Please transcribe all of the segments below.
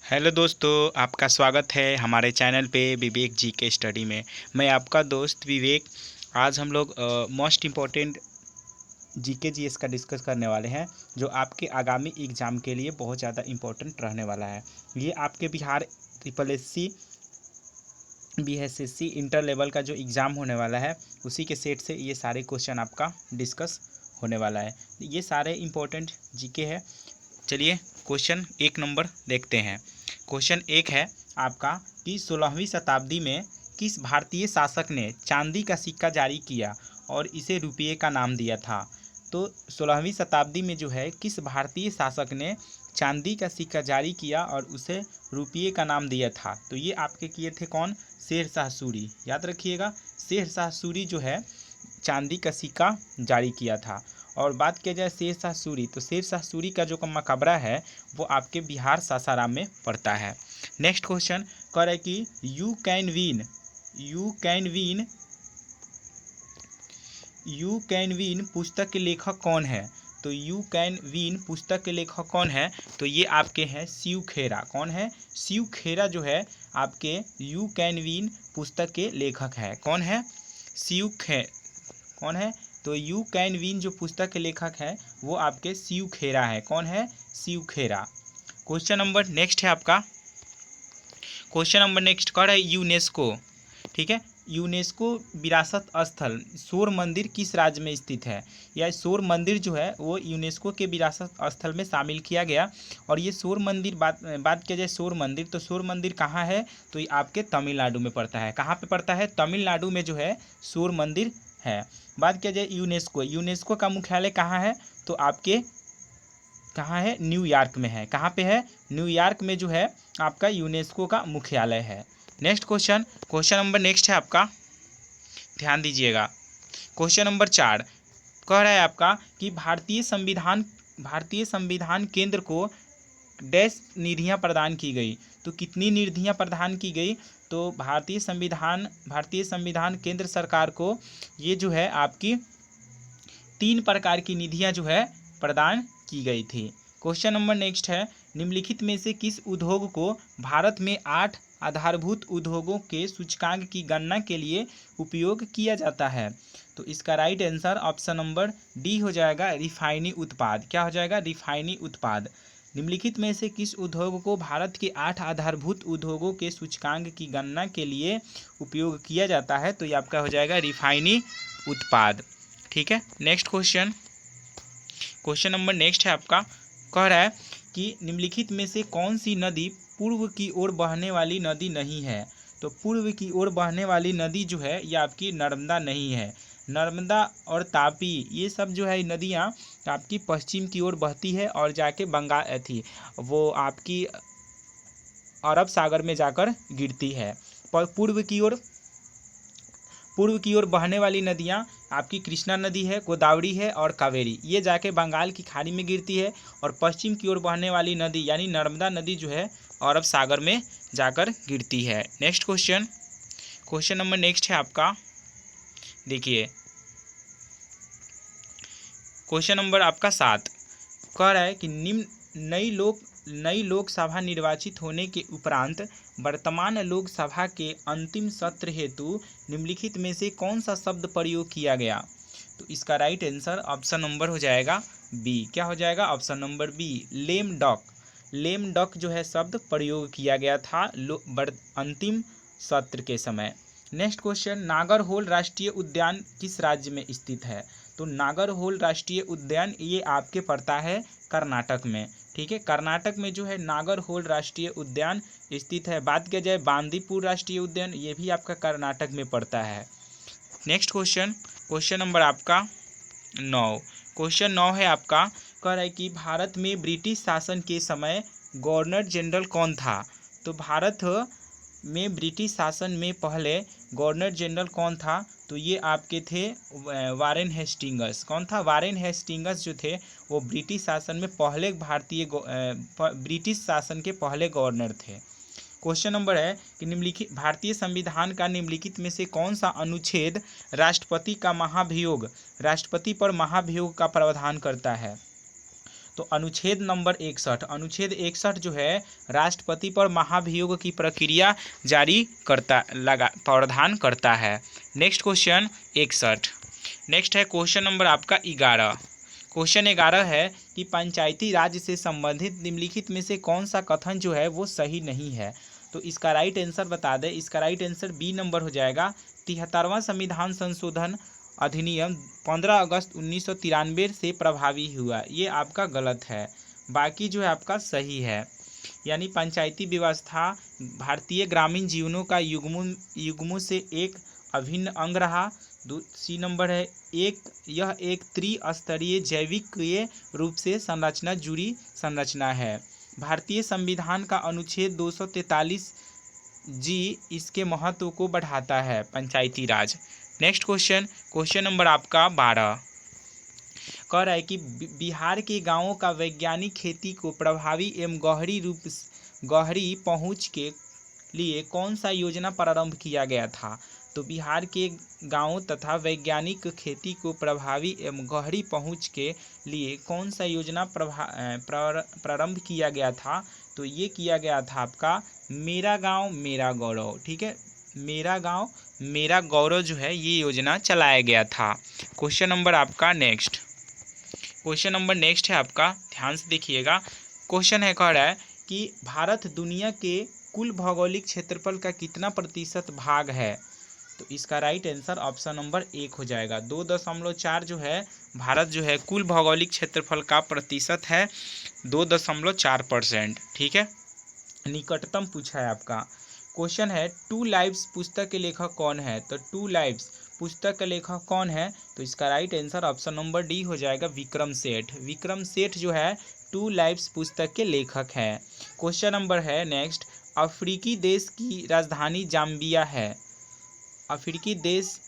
Hello दोस्तों, आपका स्वागत है हमारे चैनल पे विवेक जी के स्टडी में। मैं आपका दोस्त विवेक। आज हम लोग मोस्ट इम्पोर्टेंट जीके जीएस का डिस्कस करने वाले हैं, जो आपके आगामी एग्ज़ाम के लिए बहुत ज़्यादा इम्पोर्टेंट रहने वाला है। ये आपके Bihar triple S C BSSC inter level का जो एग्ज़ाम होने वाला है, उसी के सेट से ये सारे क्वेश्चन आपका डिस्कस होने वाला है। ये सारे इम्पोर्टेंट जीके है। चलिए क्वेश्चन 1 नंबर देखते हैं। क्वेश्चन 1 है आपका कि 16वीं शताब्दी में किस भारतीय शासक ने चांदी का सिक्का जारी किया और इसे रुपये का नाम दिया था। तो 16वीं शताब्दी में जो है किस भारतीय शासक ने चांदी का सिक्का जारी किया और उसे रुपये का नाम दिया था। तो ये आपके किए थे कौन? शेरशाह सूरी। याद रखिएगा, शेरशाह सूरी जो है चांदी का सिक्का जारी किया था। और बात किया जाए शेरशाह सूरी, तो शेरशाह सूरी का जो मकबरा है वो आपके बिहार सासाराम में पड़ता है। नेक्स्ट क्वेश्चन कह रहा है कि यू कैन विन पुस्तक के लेखक कौन है। तो यू कैन विन पुस्तक के लेखक कौन है? तो ये आपके हैं शिव खेरा। कौन है? शिव खेरा जो है आपके यू कैन विन पुस्तक के लेखक है। कौन है? कौन है? तो यू कैन विन जो पुस्तक के लेखक है वो आपके शिव खेरा है। कौन है? शिव खेरा। क्वेश्चन नंबर नेक्स्ट है आपका। क्वेश्चन नंबर नेक्स्ट कर है यूनेस्को। ठीक है, यूनेस्को विरासत स्थल शोर मंदिर किस राज्य में स्थित है? या शोर मंदिर जो है वो यूनेस्को के विरासत स्थल में शामिल किया गया। और ये शोर मंदिर बात किया जाए शोर मंदिर, तो शोर मंदिर कहाँ है? तो ये आपके तमिलनाडु में पड़ता है। कहाँ पे पड़ता है? तमिलनाडु में जो है शोर मंदिर है। बात किया जाए यूनेस्को का मुख्यालय कहाँ है? तो आपके कहाँ है? न्यूयॉर्क में है। कहाँ पे है? न्यूयॉर्क में जो है आपका यूनेस्को का मुख्यालय है। नेक्स्ट क्वेश्चन नंबर नेक्स्ट है आपका, ध्यान दीजिएगा। क्वेश्चन नंबर 4 कह रहा है आपका कि भारतीय संविधान केंद्र को डैश निधियां प्रदान की गई। तो कितनी निधियां प्रदान की गई? तो भारतीय संविधान केंद्र सरकार को ये जो है आपकी 3 प्रकार की निधियां जो है प्रदान की गई थी। क्वेश्चन नंबर नेक्स्ट है निम्नलिखित में से किस उद्योग को भारत में 8 आधारभूत उद्योगों के सूचकांक की गणना के लिए उपयोग किया जाता है। तो इसका right answer option number D हो जाएगा, रिफाइनी उत्पाद। क्या हो जाएगा? रिफाइनी उत्पाद। निम्नलिखित में से किस उद्योग को भारत के 8 आधारभूत उद्योगों के सूचकांक की गणना के लिए उपयोग किया जाता है? तो ये आपका हो जाएगा रिफाइनी उत्पाद। ठीक है, नेक्स्ट क्वेश्चन नंबर नेक्स्ट है आपका। कह रहा है कि निम्नलिखित में से कौन सी नदी पूर्व की ओर बहने वाली नदी नहीं है। तो पूर्व की ओर बहने वाली नदी जो है ये आपकी नर्मदा नहीं है। नर्मदा और तापी ये सब जो है नदियाँ आपकी पश्चिम की ओर बहती है और जाके बंगाल थी वो आपकी अरब सागर में जाकर गिरती है। पर पूर्व की ओर बहने वाली नदियाँ आपकी कृष्णा नदी है, गोदावरी है और कावेरी, ये जाके बंगाल की खाड़ी में गिरती है। और पश्चिम की ओर बहने वाली नदी यानी नर्मदा नदी जो है अरब सागर में जाकर गिरती है। नेक्स्ट क्वेश्चन नंबर नेक्स्ट है आपका, देखिए क्वेश्चन नंबर आपका 7 कह रहा है कि नई लोकसभा निर्वाचित होने के उपरांत वर्तमान लोकसभा के अंतिम सत्र हेतु निम्नलिखित में से कौन सा शब्द प्रयोग किया गया। तो इसका राइट आंसर ऑप्शन नंबर हो जाएगा बी। क्या हो जाएगा? ऑप्शन नंबर बी, लेम डॉक जो है शब्द प्रयोग किया गया था अंतिम सत्र के समय। नेक्स्ट क्वेश्चन, नागरहोल राष्ट्रीय उद्यान किस राज्य में स्थित है। तो नागरहोल राष्ट्रीय उद्यान ये आपके पड़ता है कर्नाटक में। ठीक है, कर्नाटक में जो है नागरहोल राष्ट्रीय उद्यान स्थित है। बात किया जाए बांदीपुर राष्ट्रीय उद्यान, ये भी आपका कर्नाटक में पड़ता है। नेक्स्ट क्वेश्चन नंबर आपका 9। क्वेश्चन 9 है आपका, कह रहा है कि भारत में ब्रिटिश शासन के समय गवर्नर जनरल कौन था। तो भारत में ब्रिटिश शासन में पहले गवर्नर जनरल कौन था? तो ये आपके थे वारेन हेस्टिंगस। कौन था? वारेन हेस्टिंगस जो थे वो ब्रिटिश शासन में पहले ब्रिटिश शासन के पहले गवर्नर थे। क्वेश्चन नंबर है कि निम्नलिखित भारतीय संविधान का निम्नलिखित में से कौन सा अनुच्छेद राष्ट्रपति पर महाभियोग का प्रावधान करता है। तो अनुच्छेद नंबर 61, अनुच्छेद 61 जो है राष्ट्रपति पर महाभियोग की प्रक्रिया जारी करता प्रावधान करता है। Next question 61। नेक्स्ट है क्वेश्चन नंबर आपका 11। क्वेश्चन 11 है कि पंचायती राज से संबंधित निम्नलिखित में से कौन सा कथन जो है वो सही नहीं है। तो इसका राइट आंसर बता दें, इसका राइट आंसर बी नंबर हो जाएगा। 73वां संविधान संशोधन अधिनियम 15 अगस्त 1993 से प्रभावी हुआ, ये आपका गलत है। बाकी जो है आपका सही है। यानी पंचायती व्यवस्था भारतीय ग्रामीण जीवनों का युग्मों से एक अभिन्न अंग रहा। सी नंबर है यह एक त्रिस्तरीय जैविकीय रूप से संरचना जुड़ी संरचना है। भारतीय संविधान का अनुच्छेद 243 जी इसके महत्व को बढ़ाता है, पंचायती राज। नेक्स्ट क्वेश्चन, क्वेश्चन नंबर आपका 12 कह रहा है कि बिहार के गांवों का वैज्ञानिक खेती को प्रभावी एवं गहरी पहुंच के लिए कौन सा योजना प्रारंभ किया गया था। तो बिहार के गांवों तथा वैज्ञानिक खेती को प्रभावी एवं गहरी पहुंच के लिए कौन सा योजना प्रारंभ किया गया था। तो ये किया गया था आपका मेरा गांव मेरा गौरव। ठीक है, मेरा गांव मेरा गौरव जो है ये योजना चलाया गया था। क्वेश्चन नंबर आपका नेक्स्ट, क्वेश्चन नंबर नेक्स्ट है आपका, ध्यान से देखिएगा। क्वेश्चन है कह रहा है कि भारत दुनिया के कुल भौगोलिक क्षेत्रफल का कितना प्रतिशत भाग है। तो इसका राइट आंसर ऑप्शन नंबर 1 हो जाएगा। 2.4 जो है भारत जो है कुल भौगोलिक क्षेत्रफल का प्रतिशत है 2.4%। ठीक है, निकटतम पूछा है आपका। क्वेश्चन है टू लाइव्स पुस्तक के लेखक कौन है। तो टू लाइव्स पुस्तक का लेखक कौन है। तो इसका right answer option number D हो जाएगा, विक्रम सेठ। विक्रम सेठ जो है टू लाइव्स पुस्तक के लेखक हैं। क्वेश्चन नंबर है नेक्स्ट, अफ्रीकी देश की राजधानी जाम्बिया है। अफ्रीकी देश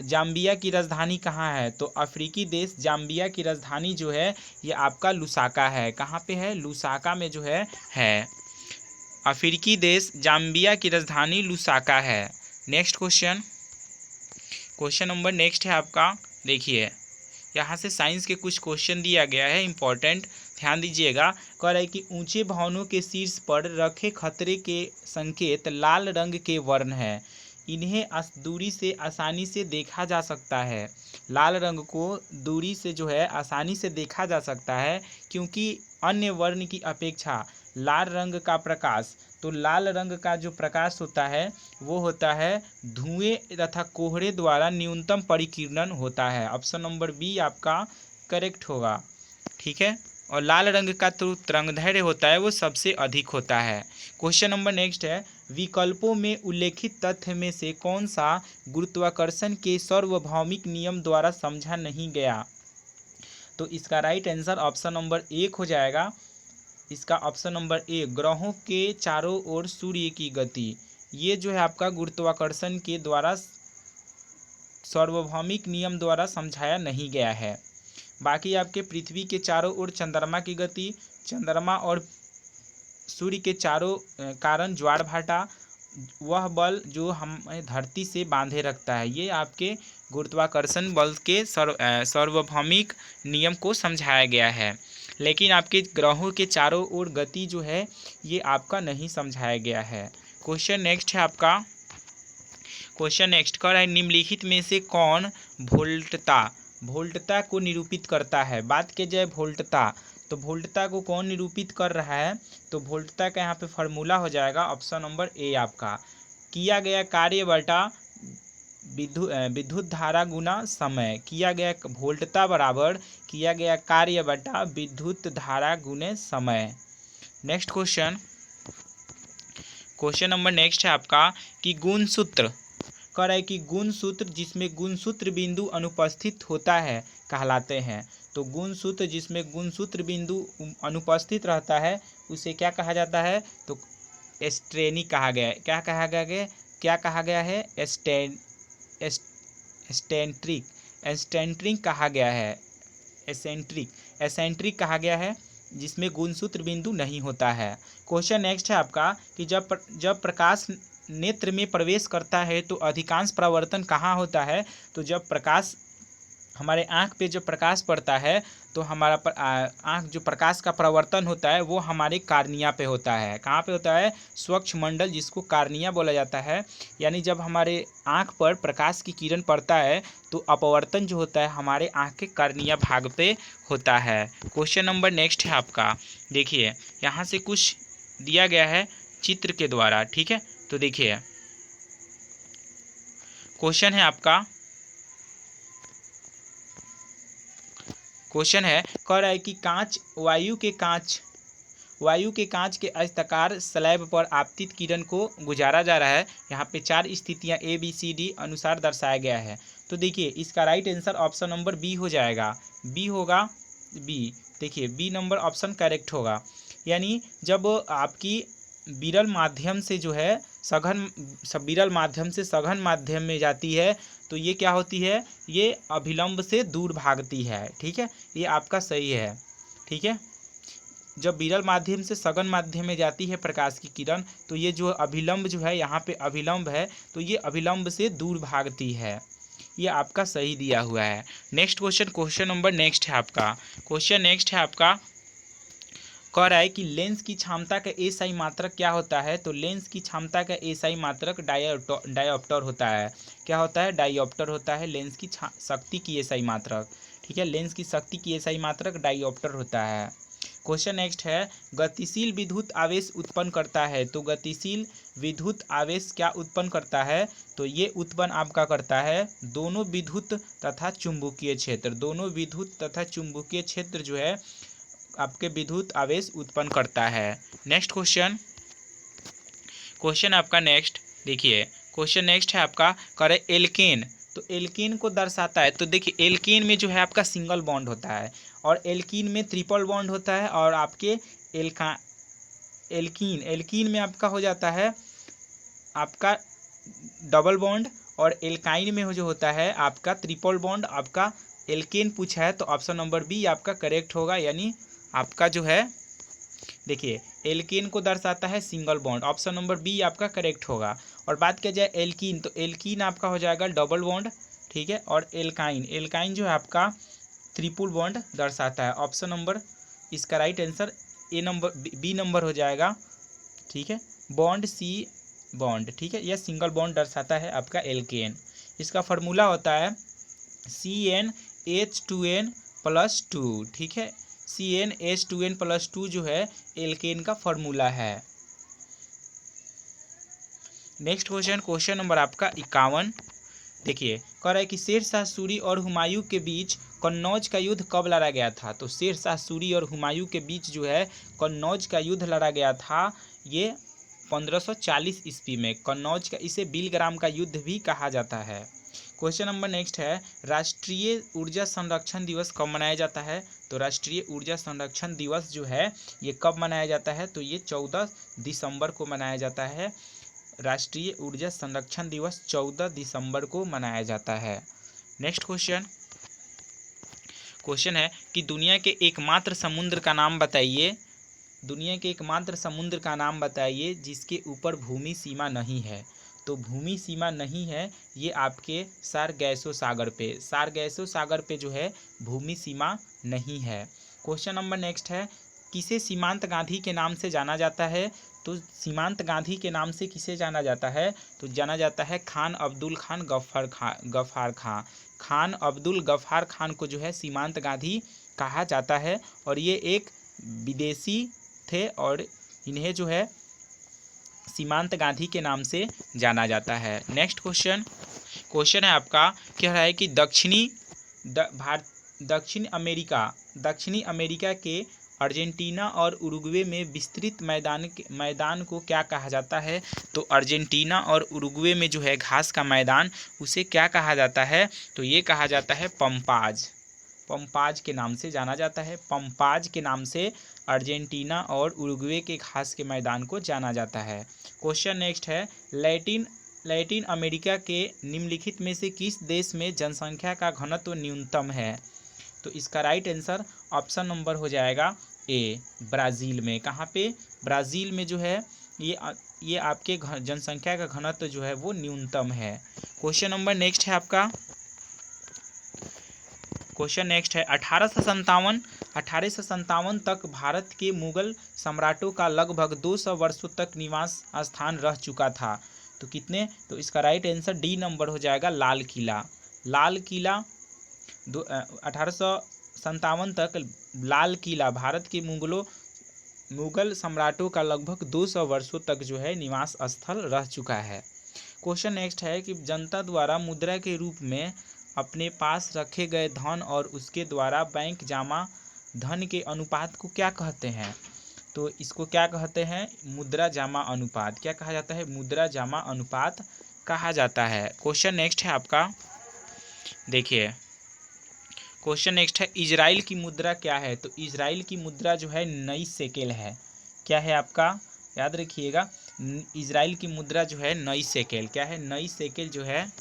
जाम्बिया की राजधानी कहाँ है। तो अफ्रीकी देश जाम्बिया की राजधानी जो है ये आपका लुसाका है। कहाँ पे है, लुसाका में जो है। अफ्रीकी देश जाम्बिया की राजधानी लुसाका है। Next question, question number next है आपका, देखिए यहाँ से साइंस के कुछ क्वेश्चन दिया गया है इंपॉर्टेंट, ध्यान दीजिएगा। कह रहा है कि ऊंचे भवनों के शीर्ष पर रखे खतरे के संकेत लाल रंग के वर्ण हैं। इन्हें दूरी से आसानी से देखा जा सकता है। लाल रंग को दूरी से जो है आसानी से देखा जा सकता है क्योंकि अन्य वर्ण की अपेक्षा लाल रंग का प्रकाश, तो लाल रंग का जो प्रकाश होता है वो होता है धुएं तथा कोहरे द्वारा न्यूनतम परिकिरण होता है। ऑप्शन नंबर बी आपका करेक्ट होगा। ठीक है, और लाल रंग का तो तरंगदैर्घ्य होता है वो सबसे अधिक होता है। क्वेश्चन नंबर नेक्स्ट है, विकल्पों में उल्लेखित तथ्य में से कौन सा गुरुत्वाकर्षण के सार्वभौमिक नियम द्वारा समझा नहीं गया। तो इसका राइट आंसर ऑप्शन नंबर 1 हो जाएगा। इसका ऑप्शन नंबर ए, ग्रहों के चारों ओर सूर्य की गति, ये जो है आपका गुरुत्वाकर्षण के द्वारा सार्वभौमिक नियम द्वारा समझाया नहीं गया है। बाकी आपके पृथ्वी के चारों ओर चंद्रमा की गति, चंद्रमा और सूर्य के चारों कारण ज्वार भाटा, वह बल जो हमें धरती से बांधे रखता है, ये आपके गुरुत्वाकर्षण बल के सार्वभौमिक नियम को समझाया गया है। लेकिन आपके ग्रहों के चारों ओर गति जो है ये आपका नहीं समझाया गया है। क्वेश्चन नेक्स्ट है आपका, क्वेश्चन नेक्स्ट कर रहा है निम्नलिखित में से कौन वोल्टता को निरूपित करता है। बात की जाए वोल्टता, तो वोल्टता को कौन निरूपित कर रहा है। तो वोल्टता का यहाँ पे फॉर्मूला हो जाएगा ऑप्शन नंबर ए आपका, किया गया कार्य बटा विद्युत धारा गुना समय। किया गया वोल्टता बराबर किया गया कार्य बटा विद्युत धारा गुने समय। Next question, question number next है आपका कि गुणसूत्र कह रहा है कि गुणसूत्र जिसमें गुणसूत्र बिंदु अनुपस्थित होता है कहलाते हैं। तो गुणसूत्र जिसमें गुणसूत्र बिंदु अनुपस्थित रहता है उसे क्या कहा जाता है। तो एस्ट्रेनी कहा गया है। क्या कहा गया है एसेंट्रिक कहा गया है। एसेंट्रिक कहा गया है जिसमें गुणसूत्र बिंदु नहीं होता है। क्वेश्चन नेक्स्ट है आपका कि जब प्रकाश नेत्र में प्रवेश करता है तो अधिकांश परावर्तन कहाँ होता है। तो जब प्रकाश हमारे आँख पे जो प्रकाश पड़ता है तो हमारा आँख जो प्रकाश का प्रवर्तन होता है वो हमारे कार्निया पे होता है। कहाँ पे होता है? स्वच्छ मंडल, जिसको कार्निया बोला जाता है। यानी जब हमारे आँख पर प्रकाश की किरण पड़ता है तो अपवर्तन जो होता है हमारे आँख के कार्निया भाग पे होता है। क्वेश्चन नंबर नेक्स्ट है आपका, देखिए यहाँ से कुछ दिया गया है चित्र के द्वारा, ठीक है। तो देखिए क्वेश्चन है आपका, क्वेश्चन है कह रहा है कि वायु के कांच के आयताकार स्लैब पर आपतित किरण को गुजारा जा रहा है। यहाँ पे 4 स्थितियाँ ABCD अनुसार दर्शाया गया है। तो देखिए इसका right answer option number B हो जाएगा। बी होगा, बी। देखिए बी नंबर ऑप्शन करेक्ट होगा। यानी जब आपकी विरल माध्यम से जो है विरल माध्यम से सघन माध्यम में जाती है तो ये क्या होती है? ये अभिलंब से दूर भागती है, ठीक है। ये आपका सही है, ठीक है। जब विरल माध्यम से सघन माध्यम में जाती है प्रकाश की किरण तो ये जो अभिलंब जो है, यहाँ पे अभिलंब है तो ये अभिलंब से दूर भागती है। ये आपका सही दिया हुआ है। Next question, question number next है आपका, क्वेश्चन नेक्स्ट है आपका, कह रहा है कि लेंस की क्षमता का एसआई मात्रक क्या होता है? तो लेंस की क्षमता का एसआई मात्रक डायोप्टर होता है। क्या होता है? डायोप्टर होता है लेंस की शक्ति की एसआई मात्रक, ठीक है। लेंस की शक्ति की एसआई मात्रक डायोप्टर होता है। क्वेश्चन नेक्स्ट है, गतिशील विद्युत आवेश उत्पन्न करता है। तो गतिशील विद्युत आवेश क्या उत्पन्न करता है? तो ये उत्पन्न आपका करता है दोनों विद्युत तथा चुंबकीय क्षेत्र। दोनों विद्युत तथा चुंबकीय क्षेत्र जो है आपके विद्युत आवेश उत्पन्न करता है। नेक्स्ट क्वेश्चन, क्वेश्चन आपका नेक्स्ट, देखिए क्वेश्चन नेक्स्ट है आपका, करे एल्केन। तो एल्केन को दर्शाता है। तो देखिए एल्केन में जो है आपका सिंगल बॉन्ड होता है और एल्कीन में ट्रिपल बॉन्ड होता है और आपके एल्कीन में आपका हो जाता है आपका डबल बॉन्ड और एल्काइन में जो होता है आपका ट्रिपल बॉन्ड। आपका एल्केन पूछा है तो ऑप्शन नंबर बी आपका करेक्ट होगा। यानी आपका जो है देखिए एल्केन को दर्शाता है single bond, option number B आपका करेक्ट होगा। और बात किया जाए एल्कीन तो एल्कीन आपका हो जाएगा डबल बॉन्ड, ठीक है। और एल्काइन जो है आपका ट्रिपल बॉन्ड दर्शाता है। ऑप्शन नंबर इसका राइट आंसर बी नंबर हो जाएगा, ठीक है। बॉन्ड सी बॉन्ड, ठीक है। यह सिंगल बॉन्ड दर्शाता है आपका एल्केन। इसका फार्मूला होता है CnH2n+2, ठीक है। CnH2n+2 जो है एल्केन का फार्मूला है। नेक्स्ट क्वेश्चन, क्वेश्चन नंबर आपका 51, देखिए कह रहा है कि शेरशाह सूरी और हुमायूं के बीच कन्नौज का युद्ध कब लड़ा गया था? तो शेरशाह सूरी और हुमायूं के बीच जो है कन्नौज का युद्ध लड़ा गया था ये 1540 ईस्वी में। कन्नौज का, इसे बिलग्राम का युद्ध भी कहा जाता है। क्वेश्चन नंबर नेक्स्ट है, राष्ट्रीय ऊर्जा संरक्षण दिवस कब मनाया जाता है? तो राष्ट्रीय ऊर्जा संरक्षण दिवस जो है ये कब मनाया जाता है? तो ये 14 दिसंबर को मनाया जाता है। राष्ट्रीय ऊर्जा संरक्षण दिवस 14 दिसंबर को मनाया जाता है। नेक्स्ट क्वेश्चन, क्वेश्चन है कि दुनिया के एकमात्र समुद्र का नाम बताइए। दुनिया के एकमात्र समुद्र का नाम बताइए जिसके ऊपर भूमि सीमा नहीं है। तो भूमि सीमा नहीं है ये आपके सारगैसो सागर पे जो है भूमि सीमा नहीं है। क्वेश्चन नंबर नेक्स्ट है, किसे सीमांत गांधी के नाम से जाना जाता है? तो सीमांत गांधी के नाम से किसे जाना जाता है? तो जाना जाता है खान अब्दुल खान गफ्फार खान। खान अब्दुल गफ्फार खान को जो है सीमांत गांधी कहा जाता है और ये एक विदेशी थे और इन्हें जो है सीमांत गांधी के नाम से जाना जाता है। नेक्स्ट क्वेश्चन, क्वेश्चन है आपका, कह रहा है कि दक्षिणी अमेरिका के अर्जेंटीना और उरुग्वे में विस्तृत मैदान को क्या कहा जाता है? तो अर्जेंटीना और उरुग्वे में जो है घास का मैदान उसे क्या कहा जाता है? तो ये कहा जाता है पंपाज के नाम से जाना जाता है। पंपाज के नाम से अर्जेंटीना और उरुग्वे के घास के मैदान को जाना जाता है। क्वेश्चन नेक्स्ट है, लैटिन अमेरिका के निम्नलिखित में से किस देश में जनसंख्या का घनत्व न्यूनतम है? तो इसका राइट आंसर ऑप्शन नंबर हो जाएगा ए, ब्राज़ील में। कहाँ पे? ब्राज़ील में जो है ये आपके जनसंख्या का घनत्व जो है वो न्यूनतम है। क्वेश्चन नंबर नेक्स्ट है आपका, क्वेश्चन नेक्स्ट है 1857 तक भारत के मुगल सम्राटों का लगभग 200 वर्षों तक निवास स्थान रह चुका था। तो कितने, तो इसका राइट आंसर डी नंबर हो जाएगा लाल किला। लाल किला 1857 तक लाल किला भारत के मुगल सम्राटों का लगभग 200 वर्षों तक जो है निवास स्थल रह चुका है। क्वेश्चन नेक्स्ट है कि जनता द्वारा मुद्रा के रूप में अपने पास रखे गए धन और उसके द्वारा बैंक जमा धन के अनुपात को क्या कहते हैं? तो इसको क्या कहते हैं? मुद्रा जमा अनुपात। क्या कहा जाता है? मुद्रा जमा अनुपात कहा जाता है। क्वेश्चन नेक्स्ट है आपका, देखिए क्वेश्चन नेक्स्ट है इजराइल की मुद्रा क्या है? तो इजराइल की मुद्रा जो है नई शेकेल है। क्या है आपका? याद रखिएगा, इजराइल की मुद्रा जो है नई शेकेल। क्या है? नई शेकेल जो है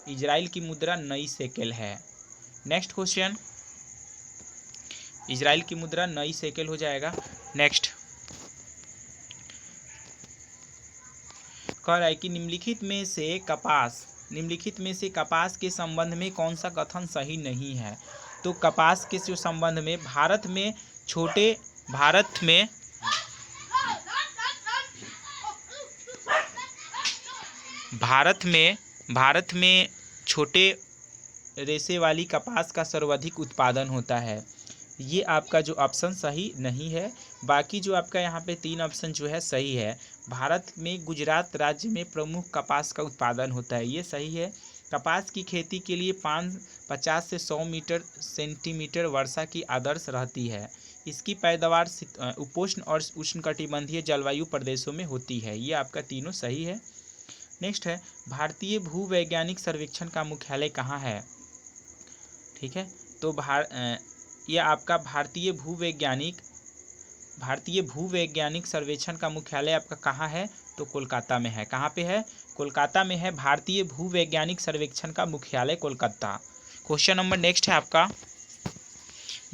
इजराइल की मुद्रा नई शेकेल है। नेक्स्ट क्वेश्चन, इजराइल की मुद्रा नई शेकेल हो जाएगा। नेक्स्ट कह रहा है कि निम्नलिखित में से कपास के संबंध में कौन सा कथन सही नहीं है? तो कपास के जो संबंध में भारत में छोटे रेशे वाली कपास का सर्वाधिक उत्पादन होता है। ये आपका जो ऑप्शन सही नहीं है। बाकी जो आपका यहाँ पे 3 ऑप्शन जो है सही है। भारत में गुजरात राज्य में प्रमुख कपास का उत्पादन होता है, ये सही है। कपास की खेती के लिए 50 से 100 सेंटीमीटर वर्षा की आदर्श रहती है। इसकी पैदावार उपोष्ण और उष्णकटिबंधीय जलवायु प्रदेशों में होती है। ये आपका तीनों सही है। नेक्स्ट है भारतीय भूवैज्ञानिक सर्वेक्षण का मुख्यालय कहाँ है? ठीक है, तो ये आपका भारतीय भूवैज्ञानिक सर्वेक्षण का मुख्यालय आपका कहाँ है? तो कोलकाता में है। कहाँ पे है? कोलकाता में है। भारतीय भूवैज्ञानिक सर्वेक्षण का मुख्यालय कोलकाता। क्वेश्चन नंबर नेक्स्ट है आपका,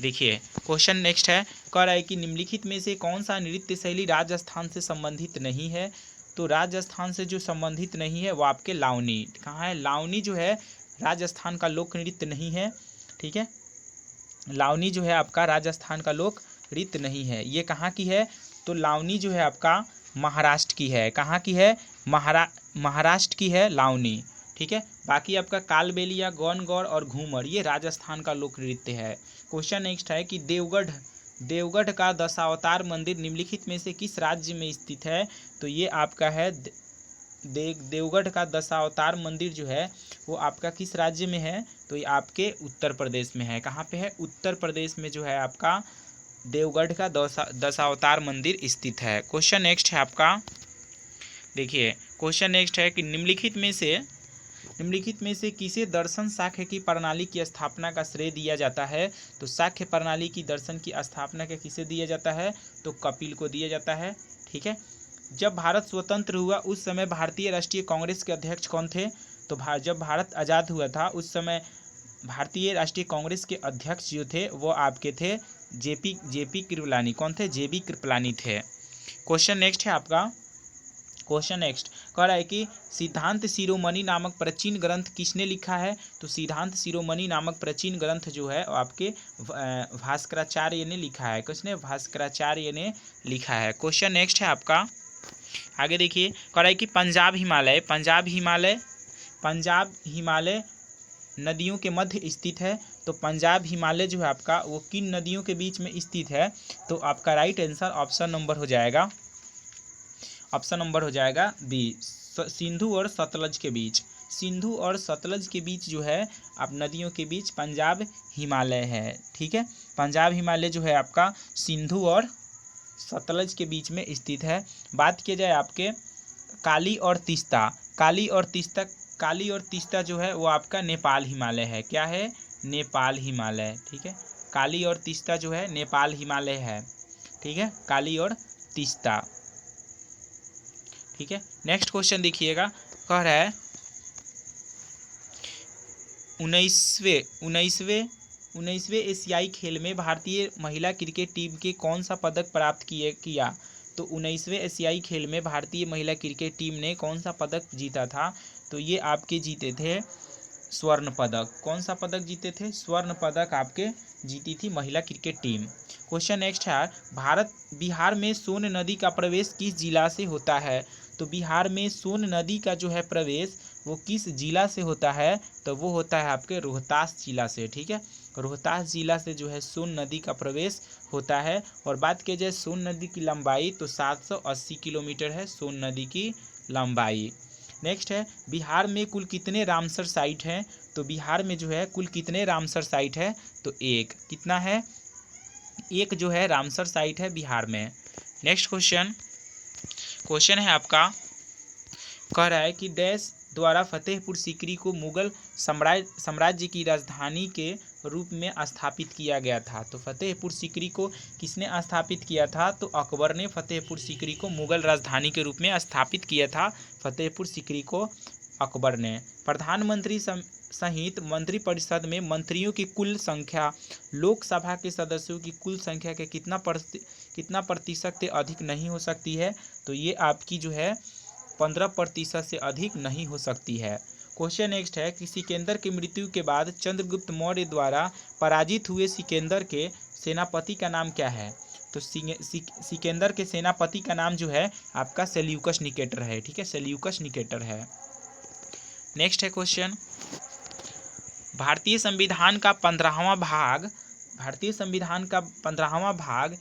देखिए क्वेश्चन नेक्स्ट है, कह रहा है कि निम्नलिखित में से कौन सा नृत्य शैली राजस्थान से संबंधित नहीं है? तो राजस्थान से जो संबंधित नहीं है वो आपके लावनी। कहाँ है? लावनी जो है राजस्थान का लोक नृत्य नहीं है। ठीक है, लावनी जो है आपका राजस्थान का लोक नृत्य नहीं है। ये कहाँ की है? तो लावनी जो है आपका महाराष्ट्र की है। कहाँ की है? महाराष्ट्र की है लावनी। ठीक है, बाकी आपका कालबेलिया, गौनगौर और घूमर ये राजस्थान का लोक नृत्य है। क्वेश्चन नेक्स्ट है कि देवगढ़ का दशावतार मंदिर निम्नलिखित में से किस राज्य में स्थित है? तो ये आपका है देवगढ़ का दशावतार मंदिर जो है वो आपका किस राज्य में है? तो ये आपके उत्तर प्रदेश में है। कहाँ पे है? उत्तर प्रदेश में जो है आपका देवगढ़ का दशावतार मंदिर स्थित है। क्वेश्चन नेक्स्ट है आपका, देखिए क्वेश्चन नेक्स्ट है कि निम्नलिखित में से किसे दर्शन शाक्य की प्रणाली की स्थापना का श्रेय दिया जाता है? तो शाक्य प्रणाली की दर्शन की स्थापना का किसे दिया जाता है? तो कपिल को दिया जाता है। ठीक है, जब भारत स्वतंत्र हुआ उस समय भारतीय राष्ट्रीय कांग्रेस के अध्यक्ष कौन थे? तो जब भारत आज़ाद हुआ था उस समय भारतीय राष्ट्रीय कांग्रेस के अध्यक्ष जो थे वो आपके थे जेपी कृपलानी। कौन थे? जेपी कृपलानी थे। क्वेश्चन नेक्स्ट है आपका, क्वेश्चन नेक्स्ट कह रहा है कि सिद्धांत शिरोमणि नामक प्राचीन ग्रंथ किसने लिखा है? तो सिद्धांत शिरोमणि नामक प्राचीन ग्रंथ जो है आपके भास्कराचार्य ने लिखा है। किसने? भास्कराचार्य ने लिखा है। क्वेश्चन नेक्स्ट है आपका, आगे देखिए कह रहा है कि पंजाब हिमालय नदियों के मध्य स्थित है। तो पंजाब हिमालय जो है आपका वो किन नदियों के बीच में स्थित है? तो आपका राइट आंसर ऑप्शन नंबर हो जाएगा बी, सिंधु और सतलज के बीच। सिंधु और सतलज के बीच जो है आप नदियों के बीच पंजाब हिमालय है। ठीक है, पंजाब हिमालय जो है आपका सिंधु और सतलज के बीच में स्थित है। बात किया जाए आपके काली और तीस्ता जो है वो आपका नेपाल हिमालय है। क्या है? नेपाल हिमालय। ठीक है, काली और तीस्ता जो है नेपाल हिमालय है। ठीक है, काली और तीस्ता। ठीक है, नेक्स्ट क्वेश्चन देखिएगा, कह रहा है 19वें एशियाई खेल में भारतीय महिला क्रिकेट टीम के कौन सा पदक प्राप्त किया? तो 19वें एशियाई खेल में भारतीय महिला क्रिकेट टीम ने कौन सा पदक जीता था? तो ये आपके जीते थे स्वर्ण पदक। कौन सा पदक जीते थे? स्वर्ण पदक आपके जीती थी महिला क्रिकेट टीम। क्वेश्चन नेक्स्ट है, बिहार में सोन नदी का प्रवेश किस जिला से होता है? तो बिहार में सोन नदी का जो है प्रवेश वो किस जिला से होता है? तो वो होता है आपके रोहतास जिला से। ठीक है, रोहतास जिला से जो है सोन नदी का प्रवेश होता है। और बात की जाए सोन नदी की लंबाई तो 780 किलोमीटर है सोन नदी की लंबाई। नेक्स्ट है, बिहार में कुल कितने रामसर साइट हैं? तो बिहार में जो है कुल कितने रामसर साइट है? तो एक। कितना है? एक जो है रामसर साइट है बिहार में। नेक्स्ट क्वेश्चन है आपका, कह रहा है कि देश द्वारा फतेहपुर सीकरी को मुगल साम्राज्य की राजधानी के रूप में स्थापित किया गया था। तो फतेहपुर सीकरी को किसने स्थापित किया था? तो अकबर ने फतेहपुर सीकरी को मुगल राजधानी के रूप में स्थापित किया था। फतेहपुर सीकरी को अकबर ने। प्रधानमंत्री सहित मंत्रिपरिषद में मंत्रियों की कुल संख्या लोकसभा के सदस्यों की कुल संख्या के कितना प्रतिशत से अधिक नहीं हो सकती है? तो ये आपकी जो है 15% से अधिक नहीं हो सकती है। क्वेश्चन नेक्स्ट है कि सिकंदर की मृत्यु के बाद चंद्रगुप्त मौर्य द्वारा पराजित हुए सिकंदर के सेनापति का नाम क्या है? तो सिकंदर के सेनापति का नाम जो है आपका सेल्यूकस निकेटर है। ठीक है, सेल्यूकस निकेटर है। नेक्स्ट है क्वेश्चन, भारतीय संविधान का 15वां भाग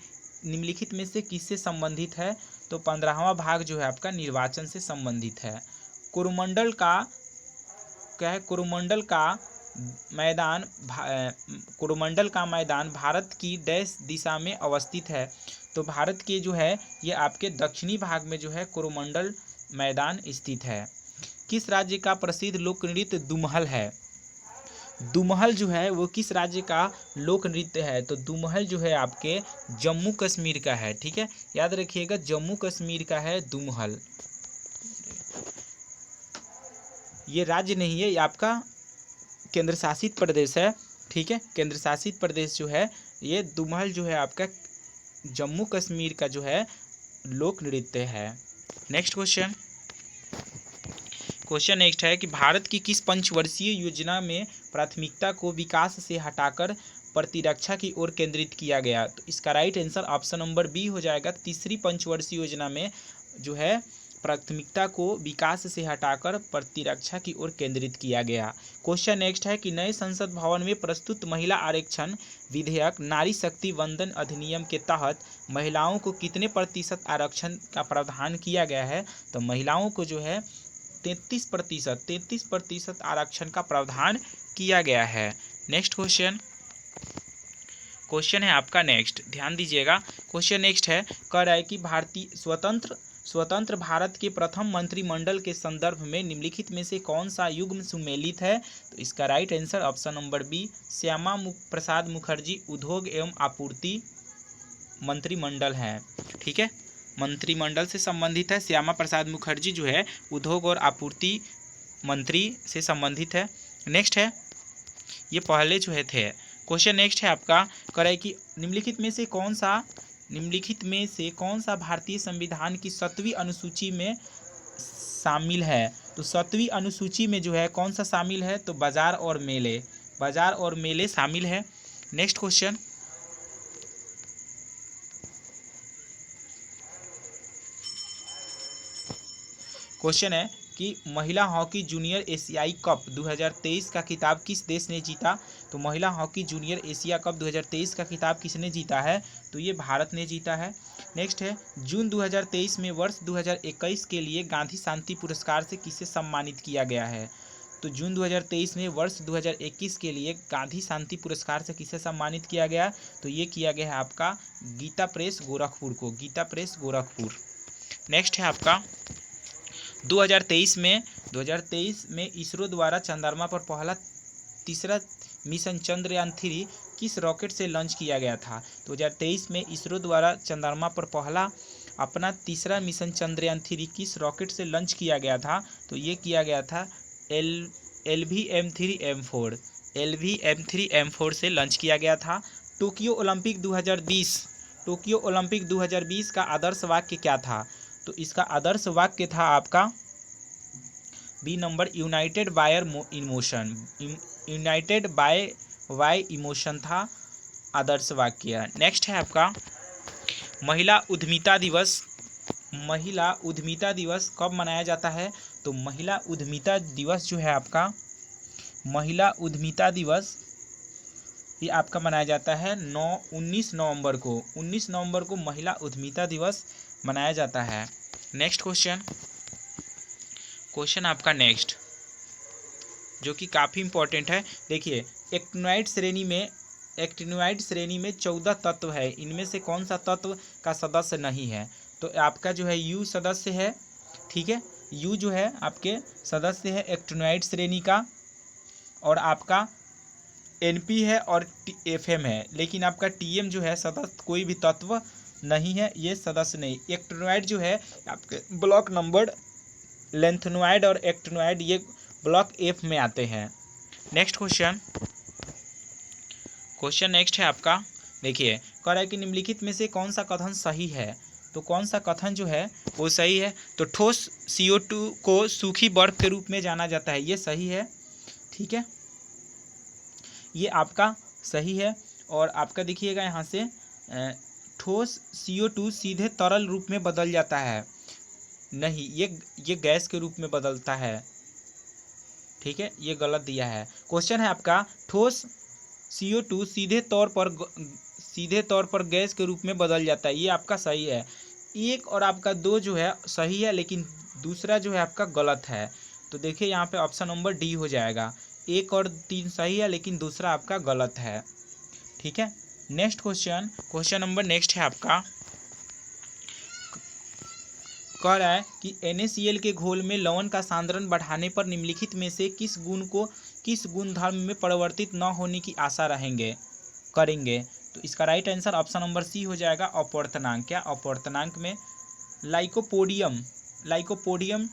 निम्नलिखित में से किससे संबंधित है? तो 15वां भाग जो है आपका निर्वाचन से संबंधित है। कोरोमंडल का मैदान भारत की डैश दिशा में अवस्थित है? तो भारत के जो है ये आपके दक्षिणी भाग में जो है कोरोमंडल मैदान स्थित है। किस राज्य का प्रसिद्ध लोक नृत्य दुमहल है? दुमहल जो है वो किस राज्य का लोक नृत्य है? तो दुमहल जो है आपके जम्मू कश्मीर का है। ठीक है, याद रखिएगा जम्मू कश्मीर का है दुमहल। ये राज्य नहीं है, ये आपका केंद्र शासित प्रदेश है। ठीक है, केंद्र शासित प्रदेश जो है ये दुमहल जो है आपका जम्मू कश्मीर का जो है लोक नृत्य है। नेक्स्ट क्वेश्चन नेक्स्ट है कि भारत की किस पंचवर्षीय योजना में प्राथमिकता को विकास से हटाकर प्रतिरक्षा की ओर केंद्रित किया गया? तो इसका right answer option number B हो जाएगा। तीसरी पंचवर्षीय योजना में जो है प्राथमिकता को विकास से हटाकर प्रतिरक्षा की ओर केंद्रित किया गया। क्वेश्चन नेक्स्ट है कि नए संसद भवन में प्रस्तुत महिला आरक्षण विधेयक नारी शक्ति वंदन अधिनियम के तहत महिलाओं को कितने प्रतिशत आरक्षण का प्रावधान किया गया है? तो महिलाओं को जो है 33% आरक्षण का प्रावधान किया गया है। नेक्स्ट क्वेश्चन है आपका नेक्स्ट, ध्यान दीजिएगा। क्वेश्चन नेक्स्ट है, कह रहा है कि भारतीय स्वतंत्र भारत के प्रथम मंत्रिमंडल के संदर्भ में निम्नलिखित में से कौन सा युग्म सुमेलित है? तो इसका right answer option number B Shyama Prasad Mukherjee उद्योग एवं आपूर्ति मंत्रिमंडल है। ठीक है, मंत्रिमंडल से संबंधित है। श्यामा प्रसाद मुखर्जी जो है उद्योग और आपूर्ति मंत्री से संबंधित है। नेक्स्ट है, ये पहले जो है थे। क्वेश्चन नेक्स्ट है आपका, कह रहा है कि निम्नलिखित में से कौन सा भारतीय संविधान की 7वीं अनुसूची में शामिल है? तो 7वीं अनुसूची में जो है कौन सा शामिल है? तो बाजार और मेले शामिल है। नेक्स्ट क्वेश्चन है कि महिला हॉकी जूनियर एशियाई कप 2023 का खिताब किस देश ने जीता? तो महिला हॉकी जूनियर एशिया कप 2023 का खिताब किसने जीता है? तो ये भारत ने जीता है। नेक्स्ट है, जून 2023 में वर्ष 2021 के लिए गांधी शांति पुरस्कार से किसे सम्मानित किया गया है? तो जून 2023 में वर्ष 2021 के लिए गांधी शांति पुरस्कार से किसे सम्मानित किया गया? तो ये किया गया है आपका गीता प्रेस गोरखपुर को, गीता प्रेस गोरखपुर। नेक्स्ट है आपका 2023 में इसरो द्वारा चंद्रमा पर पहला तीसरा मिशन चंद्रयान-3 किस रॉकेट से लॉन्च किया गया था? 2023 में इसरो द्वारा चंद्रमा पर पहला अपना तीसरा मिशन चंद्रयान-3 किस रॉकेट से लॉन्च किया गया था? तो ये किया गया था LVM-3M4 से लॉन्च किया गया था। टोक्यो ओलंपिक 2020 का आदर्श वाक्य क्या था? तो इसका आदर्श वाक्य था आपका B number united by emotion, united by emotion था आदर्श वाक्य। नेक्स्ट है आपका महिला उद्यमिता दिवस। महिला उद्यमिता दिवस कब मनाया जाता है? तो महिला उद्यमिता दिवस जो है आपका, महिला उद्यमिता दिवस ये आपका मनाया जाता है 19 नवंबर को। 19 नवंबर को महिला उद्यमिता दिवस मनाया जाता है। नेक्स्ट क्वेश्चन आपका नेक्स्ट जो कि काफ़ी इंपॉर्टेंट है। देखिए एक्टिनोइड श्रेणी में 14 तत्व है, इनमें से कौन सा तत्व का सदस्य नहीं है? तो आपका जो है यू सदस्य है, ठीक है, यू जो है आपके सदस्य है एक्टिनोइड श्रेणी का, और आपका एनपी है और एफएम है, लेकिन आपका टीएम जो है सदस्य कोई भी तत्व नहीं है, ये सदस्य नहीं। एक्टिनोइड जो है आपके ब्लॉक नंबर लेंथेनोइड और एक्टिनोइड ये ब्लॉक एफ में आते हैं। नेक्स्ट क्वेश्चन नेक्स्ट है आपका, देखिए कह रहा है कि निम्नलिखित में से कौन सा कथन सही है? तो कौन सा कथन जो है वो सही है? तो ठोस CO2 को सूखी बर्फ के रूप में जाना जाता है, ये सही है, ठीक है, ये आपका सही है। और आपका देखिएगा यहाँ से ठोस CO2 सीधे तरल रूप में बदल जाता है, नहीं, ये गैस के रूप में बदलता है, ठीक है, ये गलत दिया है। क्वेश्चन है आपका ठोस CO2 सीधे तौर पर गैस के रूप में बदल जाता है, ये आपका सही है। 1 और आपका 2 जो है सही है, लेकिन दूसरा जो है आपका गलत है। तो देखिए यहाँ पे ऑप्शन नंबर डी हो जाएगा। 1 और 3 सही है, लेकिन दूसरा आपका गलत है, ठीक है। नेक्स्ट क्वेश्चन नंबर नेक्स्ट है आपका, कह रहा है कि NaCl के घोल में लवण का सांद्रण बढ़ाने पर निम्नलिखित में से किस गुणधर्म में परिवर्तित न होने की आशा करेंगे? तो इसका right answer option number C हो जाएगा, अपवर्तनांक। क्या अपवर्तनांक में लाइकोपोडियम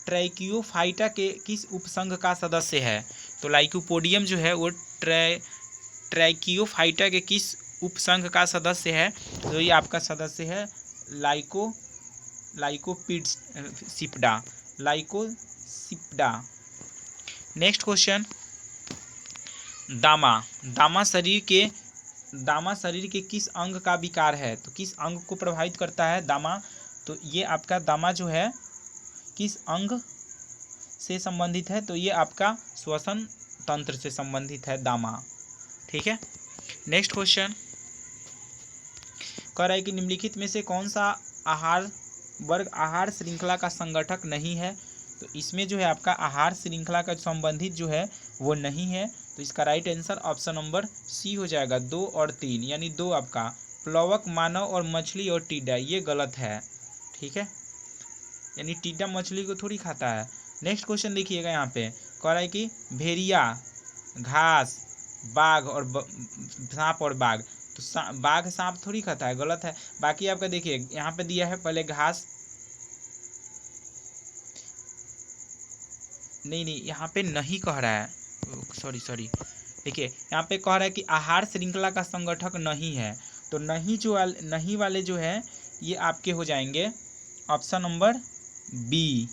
ट्रैकियोफाइटा के किस उपसंघ का सदस्य है? तो लाइकोपोडियम जो है वो ट्रैकियोफाइटा के किस उपसंघ का सदस्य है? तो ये आपका सदस्य है लाइकोसिप्डा। नेक्स्ट क्वेश्चन, दामा शरीर के किस अंग का विकार है? तो किस अंग को प्रभावित करता है दामा? तो ये आपका दामा जो है किस अंग से संबंधित है? तो ये आपका श्वसन तंत्र से संबंधित है दामा, ठीक है। नेक्स्ट क्वेश्चन कह रहा है कि निम्नलिखित में से कौन सा आहार श्रृंखला का संगठक नहीं है? तो इसमें जो है आपका आहार श्रृंखला का संबंधित जो है वो नहीं है। तो इसका right answer option number C हो जाएगा, 2 और 3, यानी 2 आपका प्लवक, मानव और मछली और टिड्डा, ये गलत है, ठीक है, यानी टिड्डा मछली को थोड़ी खाता है। नेक्स्ट क्वेश्चन देखिएगा, यहाँ पे कह रहा है कि भेड़िया, घास, बाघ और सांप और बाघ, तो बाघ सांप थोड़ी खाता है, गलत है। बाकी आपका देखिए यहाँ पे दिया है पहले घास, नहीं यहाँ पे नहीं कह रहा है, सॉरी, देखिए यहाँ पे कह रहा है कि आहार श्रृंखला का संगठक नहीं है। तो नहीं वाले जो है ये आपके हो जाएंगे ऑप्शन नंबर बी।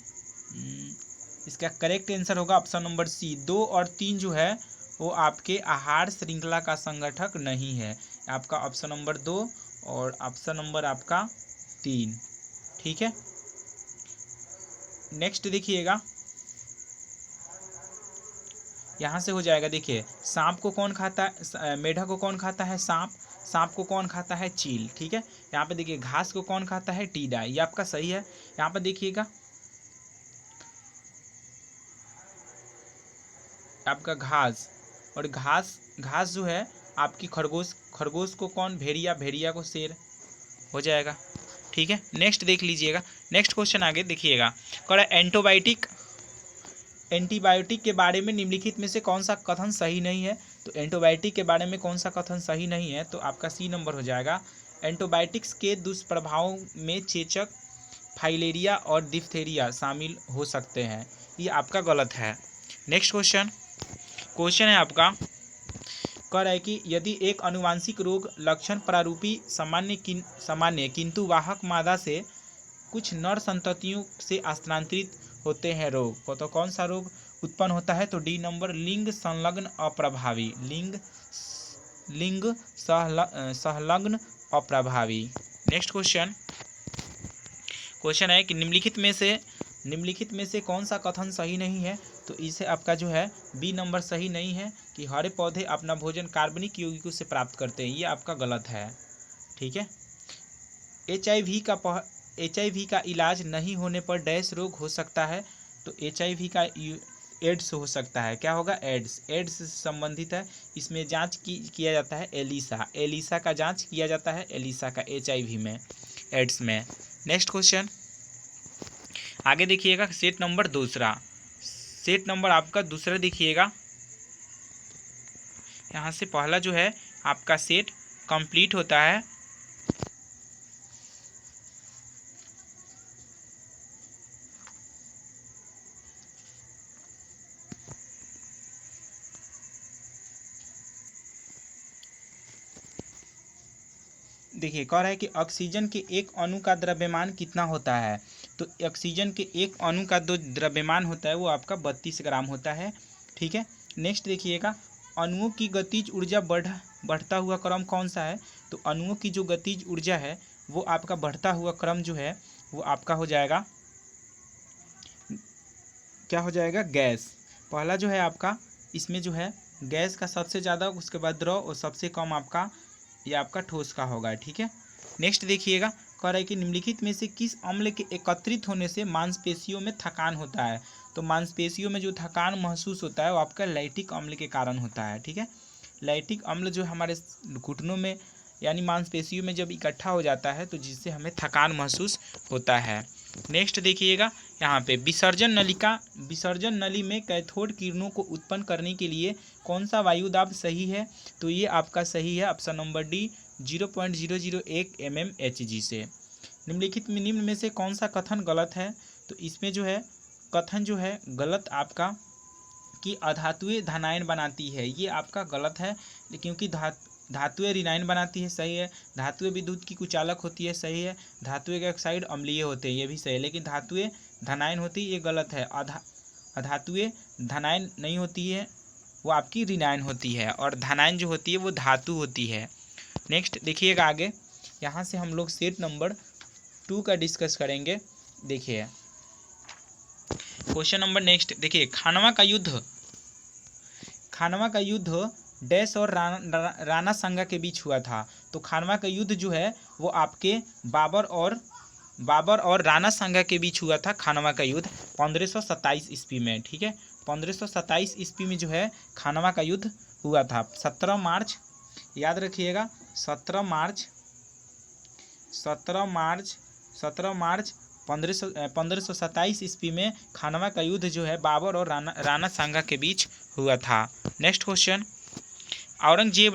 इसका करेक्ट आंसर होगा ऑप्शन नंबर सी। 2 और 3 जो है वो आपके आहार श्रृंखला का संगठक नहीं है, आपका ऑप्शन नंबर 2 और ऑप्शन नंबर आपका 3, ठीक है। नेक्स्ट देखिएगा, यहाँ से हो जाएगा, देखिए सांप को कौन खाता है? मेढक को कौन खाता है? सांप को कौन खाता है? चील, ठीक है। यहाँ पे देखिए घास को कौन खाता है? टिड्डा, ये आपका सही है। यहाँ पे देखिएगा आपका घास, और घास जो है आपकी खरगोश को कौन? भेड़िया को शेर, हो जाएगा, ठीक है। नेक्स्ट देख लीजिएगा, नेक्स्ट क्वेश्चन आगे देखिएगा, कह रहा है एंटीबायोटिक के बारे में निम्नलिखित में से कौन सा कथन सही नहीं है? तो एंटीबायोटिक के बारे में कौन सा कथन सही नहीं है? तो आपका सी नंबर हो जाएगा। एंटीबायोटिक्स के दुष्प्रभावों में चेचक, फाइलेरिया और डिप्थेरिया शामिल हो सकते हैं, ये आपका गलत है। नेक्स्ट क्वेश्चन है आपका, कह रहा है कि यदि एक आनुवांशिक रोग लक्षण प्रारूपी सामान्य किंतु वाहक मादा से कुछ नर संततियों से स्थानांतरित होते हैं रोग, तो कौन सा रोग उत्पन्न होता है? तो डी नंबर लिंग संलग्न अप्रभावी, लिंग संलग्न अप्रभावी। नेक्स्ट क्वेश्चन है कि निम्नलिखित में से कौन सा कथन सही नहीं है? तो इसे आपका जो है बी नंबर सही नहीं है कि हरे पौधे अपना भोजन कार्बनिक यौगिकों से प्राप्त करते हैं, ये आपका गलत है। ठीक है। HIV का इलाज नहीं होने पर डैश रोग हो सकता है? तो HIV का एड्स हो सकता है। क्या होगा? एड्स से संबंधित है। इसमें जांच किया जाता है एलिसा का जांच किया जाता है, एलिसा का HIV में, एड्स में। नेक्स्ट क्वेश्चन आगे देखिएगा, सेट नंबर आपका दूसरा देखिएगा। यहाँ से पहला जो है आपका सेट कंप्लीट होता है। देखिए कह रहा है कि ऑक्सीजन के एक अणु का द्रव्यमान कितना होता है? तो ऑक्सीजन के एक अणु का जो द्रव्यमान होता है वो आपका 32 ग्राम होता है। ठीक है। नेक्स्ट देखिएगा, अणुओं की गतिज ऊर्जा बढ़ता हुआ क्रम कौन सा है? तो अणुओं की जो गतिज ऊर्जा है वो आपका बढ़ता हुआ क्रम जो है वो आपका हो जाएगा, क्या हो जाएगा? गैस। पहला जो है आपका इसमें जो है गैस का सबसे ज़्यादा, उसके बाद द्रव और सबसे कम आपका ये आपका ठोस का होगा। ठीक है। नेक्स्ट देखिएगा, कह रहा है कि निम्नलिखित में से किस अम्ल के एकत्रित होने से मांसपेशियों में थकान होता है? तो मांसपेशियों में जो थकान महसूस होता है वो आपका लैक्टिक अम्ल के कारण होता है। ठीक है। लैक्टिक अम्ल जो हमारे घुटनों में यानी मांसपेशियों में जब इकट्ठा हो जाता है तो जिससे हमें थकान महसूस होता है। नेक्स्ट देखिएगा, यहाँ पे विसर्जन नली में कैथोड किरणों को उत्पन्न करने के लिए कौन सा वायुदाब सही है? तो ये आपका सही है ऑप्शन नंबर डी 0.001 mmHg से। निम्न में से कौन सा कथन गलत है? तो इसमें जो है कथन जो है गलत आपका कि अधातुएं धनायन बनाती है, ये आपका गलत है, क्योंकि धातुएं ऋणायन बनाती है, सही है। धातुएं विद्युत की कुचालक होती है, सही है। धातुएं के ऑक्साइड अम्लीय होते हैं, ये भी सही है। लेकिन धातुएं धनायन होती है, ये गलत है। अधातुएं धनायन नहीं होती है, वो आपकी ऋणायन होती है, और धनायन जो होती है वो धातु होती है। नेक्स्ट देखिएगा आगे, यहाँ से हम लोग सेट नंबर 2 का डिस्कस करेंगे। देखिए क्वेश्चन नंबर नेक्स्ट देखिए, खानवा का युद्ध डैश और राणा सांगा के बीच हुआ था। तो खानवा का युद्ध जो है वो आपके बाबर और राणा सांगा के बीच हुआ था। खानवा का युद्ध 1527 ईस्वी में। ठीक है। 1527 ईस्वी में जो है खानवा का युद्ध हुआ था। 17 मार्च याद रखिएगा, 17 मार्च 1527 ईस्वी में खानवा का युद्ध जो है बाबर और राणा सांगा के बीच हुआ था। नेक्स्ट क्वेश्चन, औरंगजेब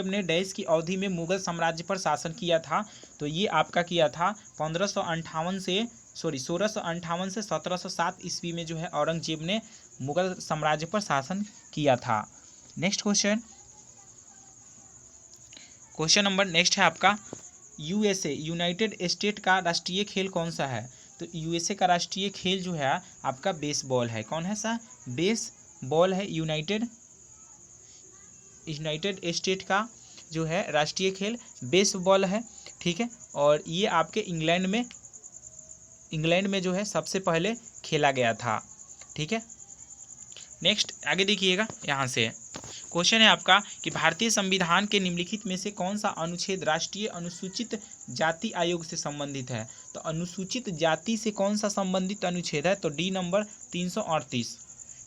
ने डैश की अवधि में मुगल साम्राज्य पर शासन किया था। तो ये आपका किया था 1658 से 1707 ईस्वी में जो है औरंगजेब ने मुगल साम्राज्य पर शासन किया था। नेक्स्ट क्वेश्चन नंबर नेक्स्ट है आपका, USA यूनाइटेड स्टेट का राष्ट्रीय खेल कौन सा है? तो USA का राष्ट्रीय खेल जो है आपका बेसबॉल है। कौन है सा? बेसबॉल है। यूनाइटेड स्टेट का जो है राष्ट्रीय खेल बेसबॉल है। ठीक है। और ये आपके इंग्लैंड में जो है सबसे पहले खेला गया था। ठीक है। नेक्स्ट आगे देखिएगा, यहाँ से क्वेश्चन है आपका कि भारतीय संविधान के निम्नलिखित में से कौन सा अनुच्छेद राष्ट्रीय अनुसूचित जाति आयोग से संबंधित है? तो अनुसूचित जाति से कौन सा संबंधित अनुच्छेद है? तो डी नंबर 338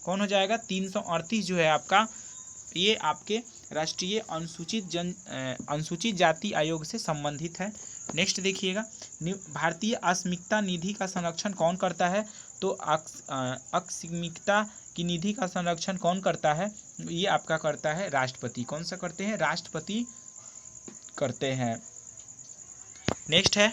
कौन हो जाएगा? 338 जो है आपका, ये आपके राष्ट्रीय अनुसूचित जाति आयोग से संबंधित है। नेक्स्ट देखिएगा, भारतीय अस्मिकता निधि का संरक्षण कौन करता है? तो अस्मिकता की निधि का संरक्षण कौन करता है? ये आपका करता है राष्ट्रपति। कौन सा करते हैं? राष्ट्रपति करते हैं। नेक्स्ट है,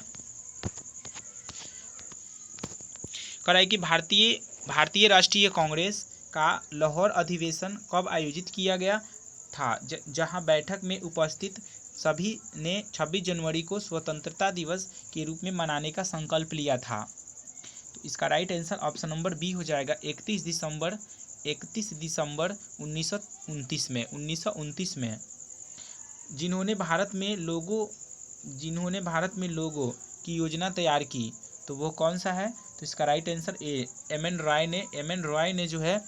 कह रहा है कि भारतीय राष्ट्रीय कांग्रेस का लाहौर अधिवेशन कब आयोजित किया गया था? जहां बैठक में उपस्थित सभी ने 26 जनवरी को स्वतंत्रता दिवस के रूप में मनाने का संकल्प लिया था। तो इसका right answer option number B हो जाएगा 31 दिसंबर 1929 में 1929 में जिन्होंने भारत में लोगो की योजना तैयार की, तो वो कौन सा है? तो इसका right answer A M N Roy ने जो है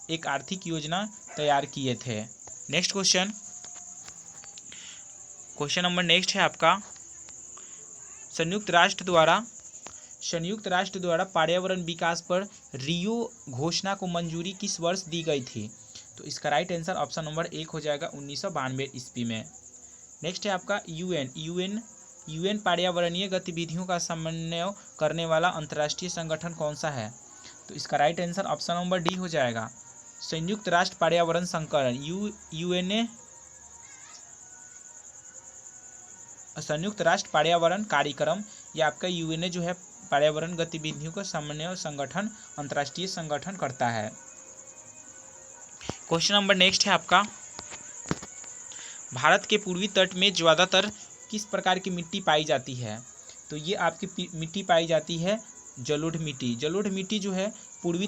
एक आर्थिक योजना तैयार किए थे। नेक्स्ट क्वेश्चन नंबर नेक्स्ट है आपका, संयुक्त राष्ट्र द्वारा पर्यावरण विकास पर रियो घोषणा को मंजूरी किस वर्ष दी गई थी? तो इसका राइट आंसर ऑप्शन नंबर 1 हो जाएगा 1992 ईस्वी में। नेक्स्ट है आपका यूएन पर्यावरणीय गतिविधियों का समन्वय करने वाला अंतर्राष्ट्रीय संगठन कौन सा है? तो इसका right answer option number D हो जाएगा संयुक्त राष्ट्र पर्यावरण संकलन यूएनए, संयुक्त राष्ट्र पर्यावरण कार्यक्रम, या आपका यूएनए जो है पर्यावरण गतिविधियों का समन्वय संगठन, अंतर्राष्ट्रीय संगठन करता है। क्वेश्चन नंबर नेक्स्ट है आपका, भारत के पूर्वी तट में ज्यादातर किस प्रकार की मिट्टी पाई जाती है? तो ये आपकी मिट्टी पाई जाती है जलोढ़ मिट्टी। जलोढ़ मिट्टी जो है पूर्वी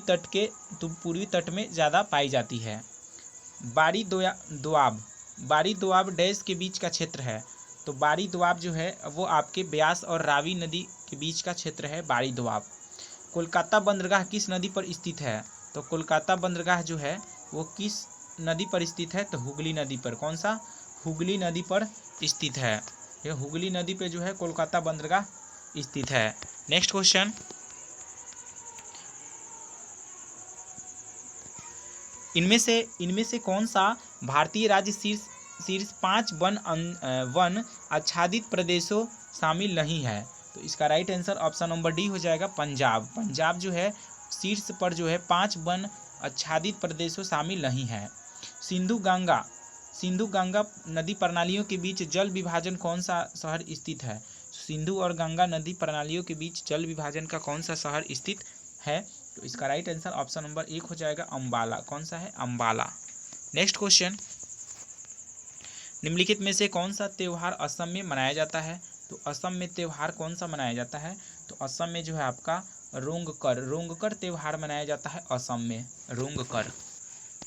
तट में ज़्यादा पाई जाती है। बारी दोआब डैश के बीच का क्षेत्र है। तो बारी दोआब जो है वो आपके ब्यास और रावी नदी के बीच का क्षेत्र है बारी दोआब। कोलकाता बंदरगाह किस नदी पर स्थित है? तो कोलकाता बंदरगाह जो है वो किस नदी पर स्थित है? तो हुगली नदी पर। कौन सा? हुगली नदी पर स्थित है। ये हुगली नदी पे जो है कोलकाता बंदरगाह स्थित है। नेक्स्ट क्वेश्चन, इनमें से कौन सा भारतीय राज्य शीर्ष 5 वन आच्छादित प्रदेशों शामिल नहीं है? तो इसका right answer option number D हो जाएगा पंजाब। पंजाब जो है शीर्ष पर जो है 5 वन आच्छादित प्रदेशों शामिल नहीं है। सिंधु गंगा नदी प्रणालियों के बीच जल विभाजन कौन सा शहर स्थित है? सिंधु और गंगा नदी प्रणालियों के बीच जल विभाजन का कौन सा शहर स्थित है? तो इसका राइट आंसर ऑप्शन नंबर 1 हो जाएगा अंबाला। कौन सा है? अंबाला। नेक्स्ट क्वेश्चन, निम्नलिखित में से कौन सा त्यौहार असम में मनाया जाता है? तो असम में त्यौहार कौन सा मनाया जाता है? तो असम में जो है आपका रोंगकर त्यौहार मनाया जाता है असम में, रोंगकर।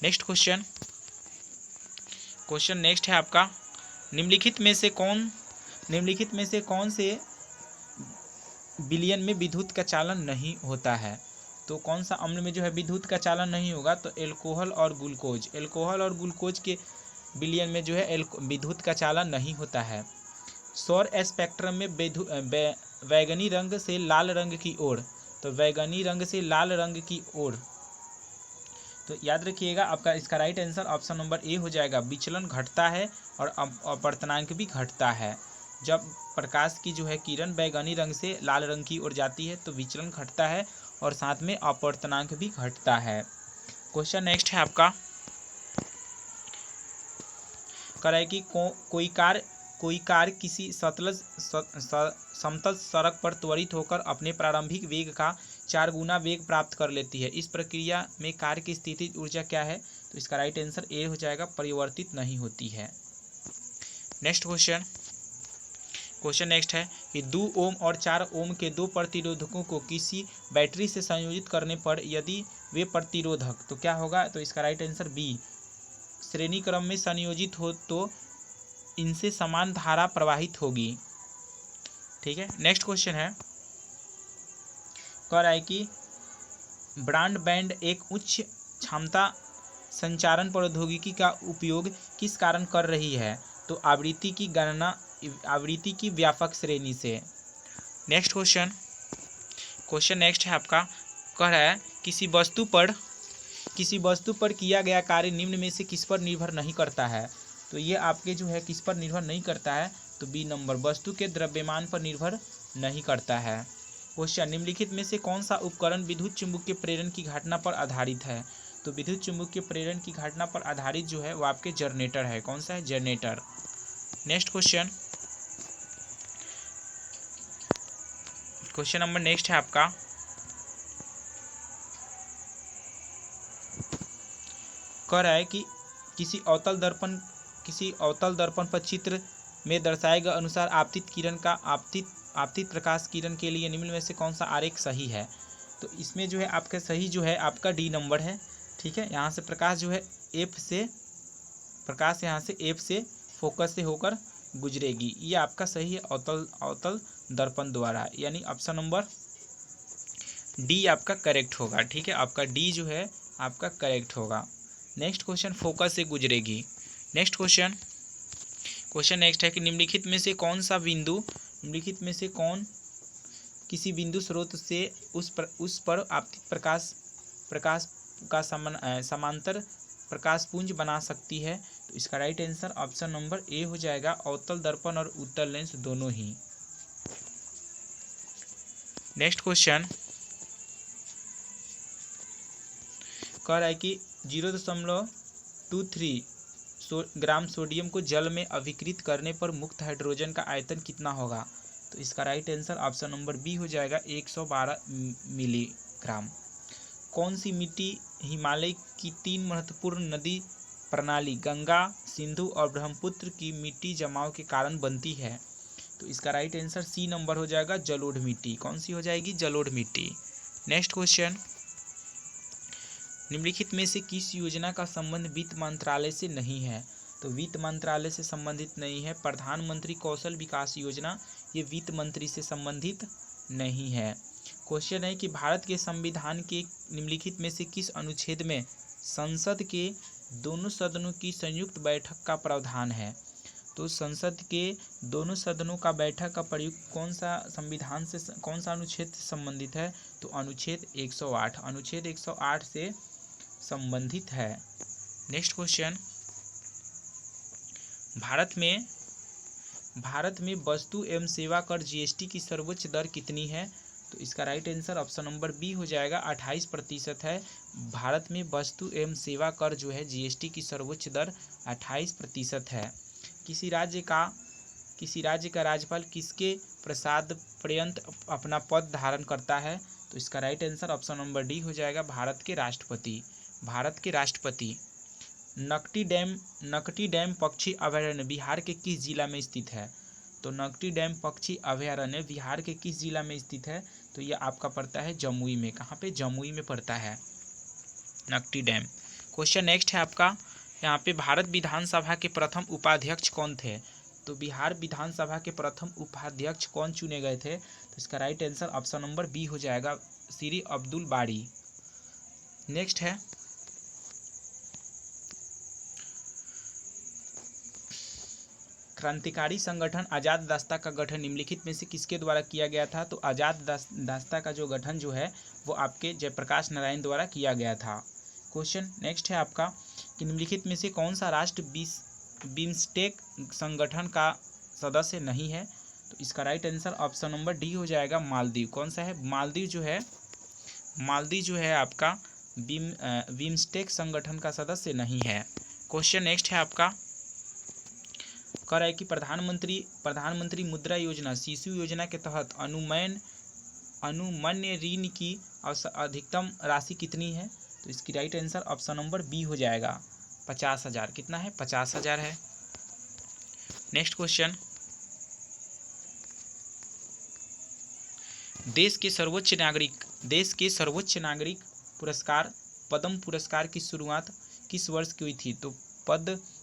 नेक्स्ट क्वेश्चन नेक्स्ट है आपका, निम्नलिखित में से कौन से विलयन में विद्युत का चालन नहीं होता है? तो कौन सा अम्ल में जो है विद्युत का चालन नहीं होगा? तो एल्कोहल और ग्लूकोज के विलयन में जो है विद्युत का चालन नहीं होता है। सौर स्पेक्ट्रम में बैगनी रंग से लाल रंग की ओर, तो बैगनी रंग से लाल रंग की ओर, तो याद रखिएगा आपका इसका right answer option number A हो जाएगा। विचलन घटता है और अपवर्तनांक भी घटता है। जब प्रकाश की जो है किरण बैगनी रंग से लाल रंग की ओर जाती है तो विचलन घटता है और साथ में अपवर्तनांक भी घटता है। क्वेश्चन नेक्स्ट है आपका, है कि कोई कार किसी समतल सड़क पर त्वरित होकर अपने प्रारंभिक वेग का 4 गुना वेग प्राप्त कर लेती है। इस प्रक्रिया में कार की स्थितिज ऊर्जा क्या है? तो इसका राइट आंसर ए हो जाएगा, परिवर्तित नहीं होती है। नेक्स्ट क्वेश्चन नेक्स्ट है कि 2 ओम और 4 ओम के 2 प्रतिरोधकों को किसी बैटरी से संयोजित करने पर यदि वे प्रतिरोधक, तो क्या होगा? तो इसका राइट आंसर बी, श्रेणी क्रम में संयोजित हो तो इनसे समान धारा प्रवाहित होगी। ठीक है। नेक्स्ट क्वेश्चन है, कह रहा है कि ब्रॉडबैंड एक उच्च क्षमता संचारण प्रौद्योगिकी का उपयोग किस कारण कर रही है? तो आवृत्ति की व्यापक श्रेणी से। नेक्स्ट क्वेश्चन नेक्स्ट है आपका, कह रहा है किसी वस्तु पर किया गया कार्य निम्न में से किस पर निर्भर नहीं करता है? तो ये आपके जो है किस पर निर्भर नहीं करता है? तो बी नंबर, वस्तु के द्रव्यमान पर निर्भर नहीं करता है। क्वेश्चन, निम्नलिखित में से कौन सा उपकरण विद्युत चुम्बकीय प्रेरण की घटना पर आधारित है? तो विद्युत चुम्बकीय प्रेरण की घटना पर आधारित जो है वो आपके जनरेटर है। कौन सा है? Generator. Next question number next है आपका, कह रहा है कि किसी अवतल दर्पण पर चित्र में दर्शाए गए अनुसार आपतित प्रकाश किरण के लिए निम्न में से कौन सा आरेख सही है? तो इसमें जो है आपका सही जो है आपका डी नंबर है। ठीक है, यहाँ से प्रकाश जो है प्रकाश यहाँ से एफ से फोकस से होकर गुजरेगी, ये आपका सही है अवतल दर्पण द्वारा, यानी ऑप्शन नंबर डी आपका करेक्ट होगा। ठीक है, आपका डी जो है आपका करेक्ट होगा। नेक्स्ट क्वेश्चन, फोकस से गुजरेगी। नेक्स्ट क्वेश्चन नेक्स्ट है कि निम्नलिखित में से कौन सा बिंदु, निम्नलिखित में से कौन किसी बिंदु स्रोत से उस पर आपतित प्रकाश का समांतर प्रकाश पुंज बना सकती है? तो इसका right answer option number A हो जाएगा, अवतल दर्पण और उत्तल लेंस दोनों ही। नेक्स्ट क्वेश्चन कह रहा है कि 0.23 ग्राम सोडियम को जल में अभिकृत करने पर मुक्त हाइड्रोजन का आयतन कितना होगा? तो इसका right answer option number B हो जाएगा, 112 मिलीग्राम। कौन सी मिट्टी हिमालय की 3 महत्वपूर्ण नदी प्रणाली गंगा, सिंधु और ब्रह्मपुत्र की मिट्टी जमाव के कारण बनती है? तो इसका राइट आंसर सी नंबर हो जाएगा, जलोढ़ मिट्टी। कौन सी हो जाएगी? जलोढ़ मिट्टी। नेक्स्ट क्वेश्चन, निम्नलिखित में से किस योजना का संबंध वित्त मंत्रालय से नहीं है? तो वित्त मंत्रालय से संबंधित नहीं है। प्रधानमंत्री कौशल विकास योजना ये वित्त मंत्री से संबंधित नहीं है। क्वेश्चन है कि भारत के संविधान के निम्नलिखित में से किस अनुच्छेद में संसद के दोनों सदनों की संयुक्त बैठक का प्रावधान है? तो संसद के दोनों सदनों का बैठक का प्रयुक्त कौन सा संविधान से कौन सा अनुच्छेद से संबंधित है? तो अनुच्छेद 108, अनुच्छेद 108 से संबंधित है। नेक्स्ट क्वेश्चन, भारत में वस्तु एवं सेवा कर जीएसटी की सर्वोच्च दर कितनी है? तो इसका right answer option number B हो जाएगा, 28% है। भारत में वस्तु एवं सेवा कर जो है जीएसटी की सर्वोच्च दर 28% है। किसी राज्य का राज्यपाल किसके प्रसाद पर्यंत अपना पद धारण करता है? तो इसका right answer option number D हो जाएगा, भारत के राष्ट्रपति। भारत के राष्ट्रपति। नकटी डैम पक्षी अभयारण्य बिहार के किस जिला में स्थित है? तो नकटी डैम पक्षी अभयारण्य बिहार के किस जिला में स्थित है? तो यह आपका पड़ता है जमुई में। कहाँ पे? जमुई में पड़ता है नकटी डैम। क्वेश्चन नेक्स्ट है आपका, यहाँ पे भारत विधानसभा के प्रथम उपाध्यक्ष कौन थे? तो बिहार विधानसभा के प्रथम उपाध्यक्ष कौन चुने गए थे? तो इसका right answer option number B हो जाएगा, श्री अब्दुल बारी। नेक्स्ट है क्रांतिकारी संगठन आज़ाद दस्ता का गठन निम्नलिखित में से किसके द्वारा किया गया था? तो आज़ाद दस्ता का जो गठन जो है वो आपके जयप्रकाश नारायण द्वारा किया गया था। क्वेश्चन नेक्स्ट है आपका कि निम्नलिखित में से कौन सा राष्ट्र बिम्स्टेक संगठन का सदस्य नहीं है? तो इसका right answer option number D हो जाएगा, मालदीव। कौन सा है? मालदीव जो है आपका बिम्स्टेक संगठन का सदस्य नहीं है। क्वेश्चन नेक्स्ट है आपका, कह रहा है कि प्रधानमंत्री मुद्रा योजना शिशु योजना के तहत अनुमन्य ऋण की अधिकतम राशि कितनी है? तो इसकी right answer option number B हो जाएगा, 50,000। कितना है? 50,000 है। नेक्स्ट क्वेश्चन, देश के सर्वोच्च नागरिक पुरस्कार पद्म पुरस्कार की शुरुआत किस वर्ष की हुई थी? तो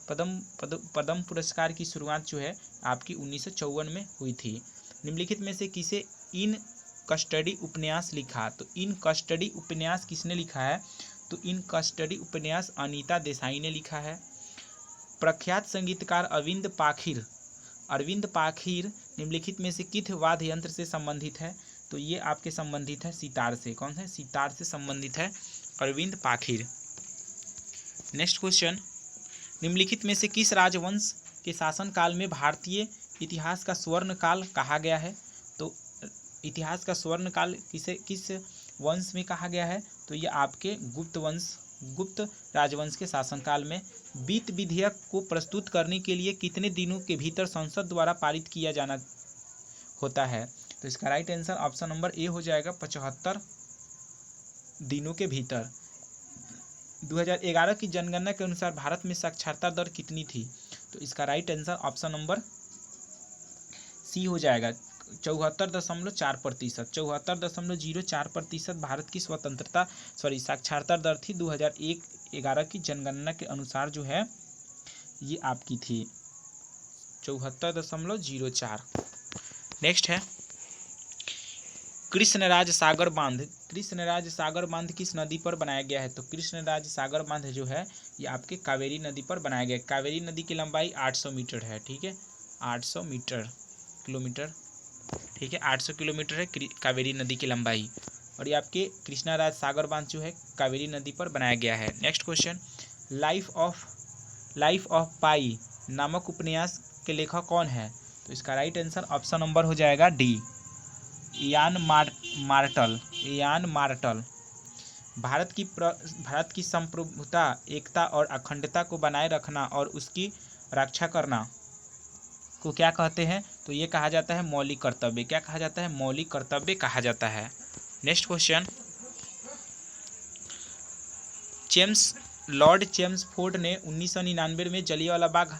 पद्म पुरस्कार की शुरुआत जो है आपकी 1954 में हुई थी। निम्नलिखित में से किसे इन कस्टडी उपन्यास लिखा? तो इन कस्टडी उपन्यास किसने लिखा है? तो इन कस्टडी उपन्यास अनीता देसाई ने लिखा है। प्रख्यात संगीतकार अरविंद पाखिर निम्नलिखित में से किस वाद्य यंत्र से संबंधित है? तो ये आपके संबंधित है सितार से। कौन है? सितार से संबंधित है अरविंद पाखिर। नेक्स्ट क्वेश्चन, निम्नलिखित में से किस राजवंश के शासनकाल में भारतीय इतिहास का स्वर्ण काल कहा गया है? तो इतिहास का स्वर्ण काल किस वंश में कहा गया है? तो ये आपके गुप्त राजवंश के शासनकाल में। वित्त विधेयक को प्रस्तुत करने के लिए कितने दिनों के भीतर संसद द्वारा पारित किया जाना होता है? तो इसका right answer option number A हो जाएगा, 75 दिनों के भीतर। 2011 की जनगणना के अनुसार भारत में साक्षरता दर कितनी थी? तो इसका right answer option number C हो जाएगा, 74.4%, 74.04% भारत की स्वतंत्रता साक्षरता दर थी 2011 की जनगणना के अनुसार जो है ये आपकी थी 74.04। नेक्स्ट है कृष्णराज सागर बांध। कृष्णराज सागर बांध किस नदी पर बनाया गया है? तो कृष्णराज सागर बांध जो है ये आपके कावेरी नदी पर बनाया गया है। कावेरी नदी की लंबाई 800 मीटर है, ठीक है, 800 किलोमीटर, ठीक है, 800 किलोमीटर है कावेरी नदी की लंबाई, और ये आपके कृष्णराज सागर बांध जो है कावेरी नदी पर बनाया गया है। नेक्स्ट क्वेश्चन, लाइफ ऑफ पाई नामक उपन्यास के लेखक कौन है? तो इसका राइट आंसर ऑप्शन नंबर हो जाएगा डी, इयान मार्टल। भारत की संप्रभुता, एकता और अखंडता को बनाए रखना और उसकी रक्षा करना को क्या कहते हैं? तो ये कहा जाता है मौलिक कर्तव्य। क्या कहा जाता है? मौलिक कर्तव्य कहा जाता है। नेक्स्ट क्वेश्चन, लॉर्ड चेम्सफोर्ड ने 1999 में जलियांवाला बाग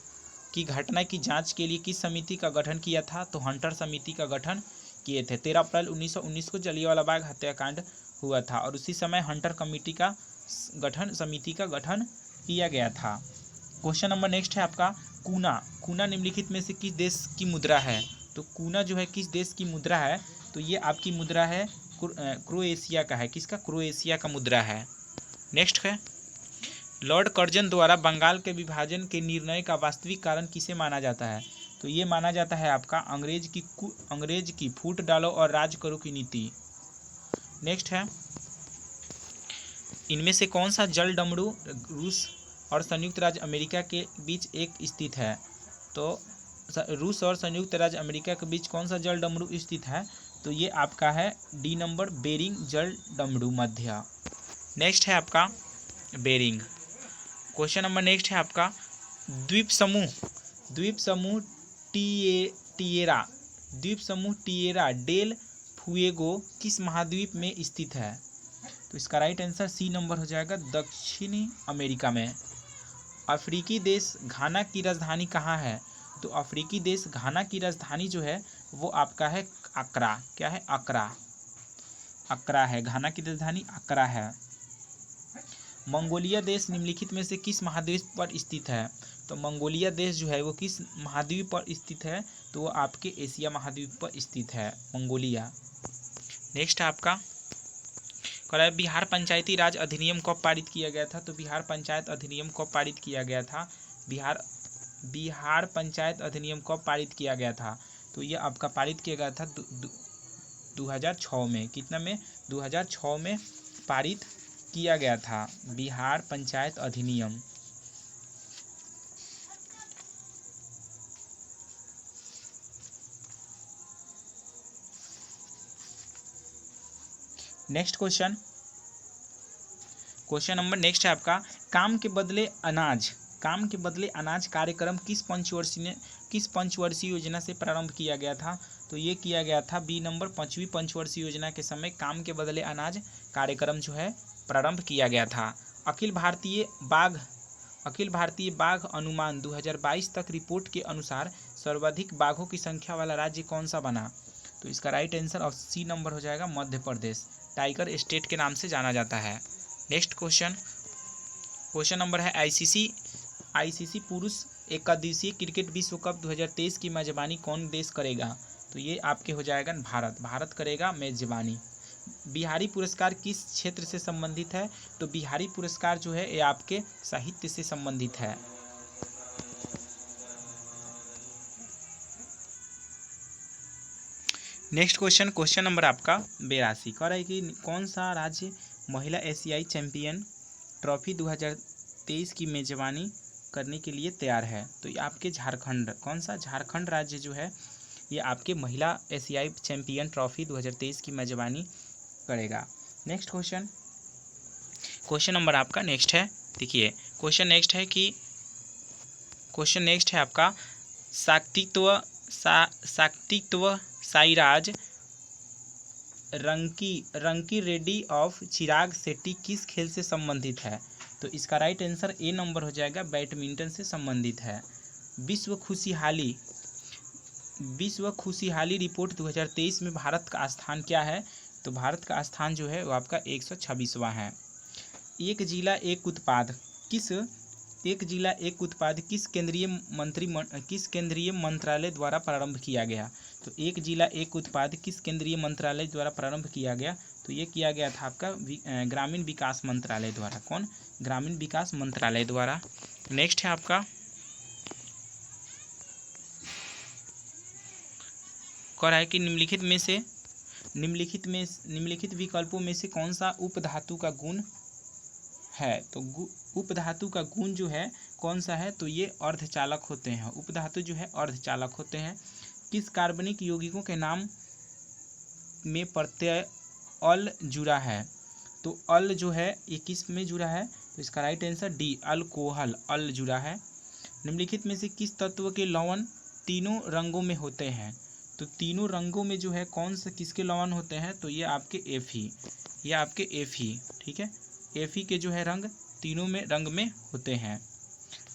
की घटना की जांच के लिए किस समिति का गठन किया था? तो हंटर समिति का गठन किए थे। 13 अप्रैल 1919 को जलियांवाला बाग हत्याकांड हुआ था और उसी समय हंटर समिति का गठन किया गया था। क्वेश्चन नंबर नेक्स्ट है आपका, कूना निम्नलिखित में से किस देश की मुद्रा है? तो कूना जो है किस देश की मुद्रा है? तो ये आपकी मुद्रा है क्रोएशिया का है। किसका? क्रोएशिया का मुद्रा है। नेक्स्ट है, लॉर्ड कर्जन द्वारा बंगाल के विभाजन के निर्णय का वास्तविक कारण किसे माना जाता है? तो ये माना जाता है आपका अंग्रेज की फूट डालो और राज करो की नीति। नेक्स्ट है, इनमें से कौन सा जल डमरू रूस और संयुक्त राज्य अमेरिका के बीच एक स्थित है? तो रूस और संयुक्त राज्य अमेरिका के बीच कौन सा जल डमरू स्थित है? तो ये आपका है डी नंबर, बेरिंग जल डमरू मध्य। नेक्स्ट है आपका बेरिंग। क्वेश्चन नंबर नेक्स्ट है आपका, द्वीप समूह टिएरा डेल फुएगो किस महाद्वीप में स्थित है? तो इसका राइट आंसर सी नंबर हो जाएगा, दक्षिणी अमेरिका में। अफ्रीकी देश घाना की राजधानी कहाँ है? तो अफ्रीकी देश घाना की राजधानी जो है वो आपका है अक्रा। क्या है? अक्रा है। घाना की राजधानी अक्रा है। मंगोलिया देश निम्नलिखित में से किस महाद्वीप पर स्थित है? तो मंगोलिया देश जो है वो किस महाद्वीप पर स्थित है? तो वो आपके एशिया महाद्वीप पर स्थित है मंगोलिया। नेक्स्ट है आपका, बिहार पंचायती राज अधिनियम कब पारित किया गया था? तो बिहार पंचायत अधिनियम कब पारित किया गया था? बिहार पंचायत अधिनियम कब पारित किया गया था? तो ये आपका पारित किया गया था 2006 में। कितना में? 2006 में पारित किया गया था बिहार पंचायत अधिनियम। नेक्स्ट क्वेश्चन नंबर नेक्स्ट है आपका, काम के बदले अनाज कार्यक्रम किस पंचवर्षीय योजना से प्रारंभ किया गया था? तो ये किया गया था बी नंबर, 5वीं पंचवर्षीय योजना के समय काम के बदले अनाज कार्यक्रम जो है प्रारंभ किया गया था। अखिल भारतीय बाघ अनुमान 2022 तक रिपोर्ट के अनुसार सर्वाधिक बाघों की संख्या वाला राज्य कौन सा बना? तो इसका राइट आंसर सी नंबर हो जाएगा, मध्य प्रदेश। टाइगर स्टेट के नाम से जाना जाता है। नेक्स्ट क्वेश्चन नंबर है, आईसीसी पुरुष एकदिवसीय क्रिकेट विश्व कप 2023 की मेजबानी कौन देश करेगा? तो ये आपके हो जाएगा भारत करेगा मेजबानी। बिहारी पुरस्कार किस क्षेत्र से संबंधित है? तो बिहारी पुरस्कार जो है ये आपके साहित्य से संबंधित है। नेक्स्ट क्वेश्चन नंबर आपका 82 कह रहा है कि कौन सा राज्य महिला एशियाई चैंपियन ट्रॉफी 2023 की मेजबानी करने के लिए तैयार है? तो ये आपके झारखंड, कौन सा? झारखंड राज्य जो है ये आपके महिला एशियाई चैंपियन ट्रॉफी 2023 की मेजबानी करेगा। नेक्स्ट क्वेश्चन नंबर आपका नेक्स्ट है, देखिए क्वेश्चन नेक्स्ट है आपका, शाक्तित्व साईराज रंकी रेड्डी ऑफ चिराग शेट्टी किस खेल से संबंधित है? तो इसका राइट आंसर ए नंबर हो जाएगा, बैडमिंटन से संबंधित है। विश्व विश्व खुशहाली रिपोर्ट 2023 में भारत का स्थान क्या है? तो भारत का स्थान जो है वो आपका 126वां है। एक जिला एक उत्पाद किस केंद्रीय मंत्रालय द्वारा प्रारंभ किया गया? तो एक जिला एक उत्पाद किस केंद्रीय मंत्रालय द्वारा प्रारंभ किया गया? तो ये किया गया था आपका ग्रामीण विकास मंत्रालय द्वारा। कौन? ग्रामीण विकास मंत्रालय द्वारा। नेक्स्ट है आपका कह रहा है कि निम्नलिखित विकल्पों में से कौन सा उपधातु का गुण है? तो उपधातु का गुण जो है कौन सा है? तो ये अर्धचालक होते हैं। उपधातु जो है अर्धचालक होते हैं। किस कार्बनिक यौगिकों के नाम में प्रत्यय अल जुड़ा है? तो अल जो है ये किस में जुड़ा है? तो इसका राइट आंसर डी, अल्कोहल, अल जुड़ा है। निम्नलिखित में से किस तत्व के लवण तीनों रंगों में होते हैं? तो तीनों रंगों में जो है कौन से किसके लवण होते हैं? तो ये आपके Fe, ठीक है। Fe के जो है रंग तीनों में रंग में होते हैं।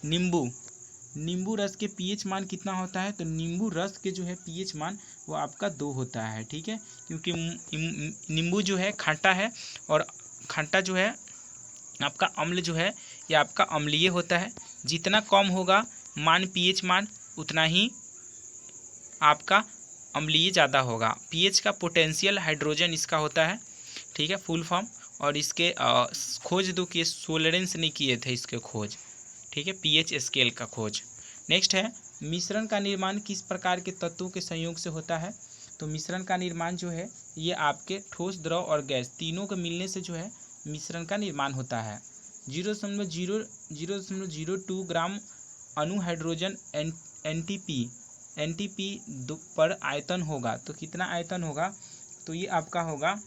नींबू रस के पीएच मान कितना होता है? तो नींबू रस के जो है पीएच मान वो आपका 2 होता है, ठीक है, क्योंकि नींबू जो है खट्टा है और खट्टा जो है आपका अम्ल जो है ये आपका अम्लीय होता है। जितना कम होगा पीएच मान उतना ही आपका अम्लीय ज़्यादा होगा। पीएच का पोटेंशियल हाइड्रोजन इसका होता है, ठीक है, फुल फॉर्म। और इसके खोज दो कि सोलरेंस ने किए थे इसके खोज, ठीक है, पीएच स्केल का खोज। नेक्स्ट है मिश्रण का निर्माण किस प्रकार के तत्वों के संयोग से होता है? तो मिश्रण का निर्माण जो है ये आपके ठोस, द्रव और गैस तीनों के मिलने से जो है मिश्रण का निर्माण होता है। 0.002 ग्राम अणु हाइड्रोजन एनटीपी पर आयतन होगा। तो कितना आयतन होगा? तो ये आपका होगा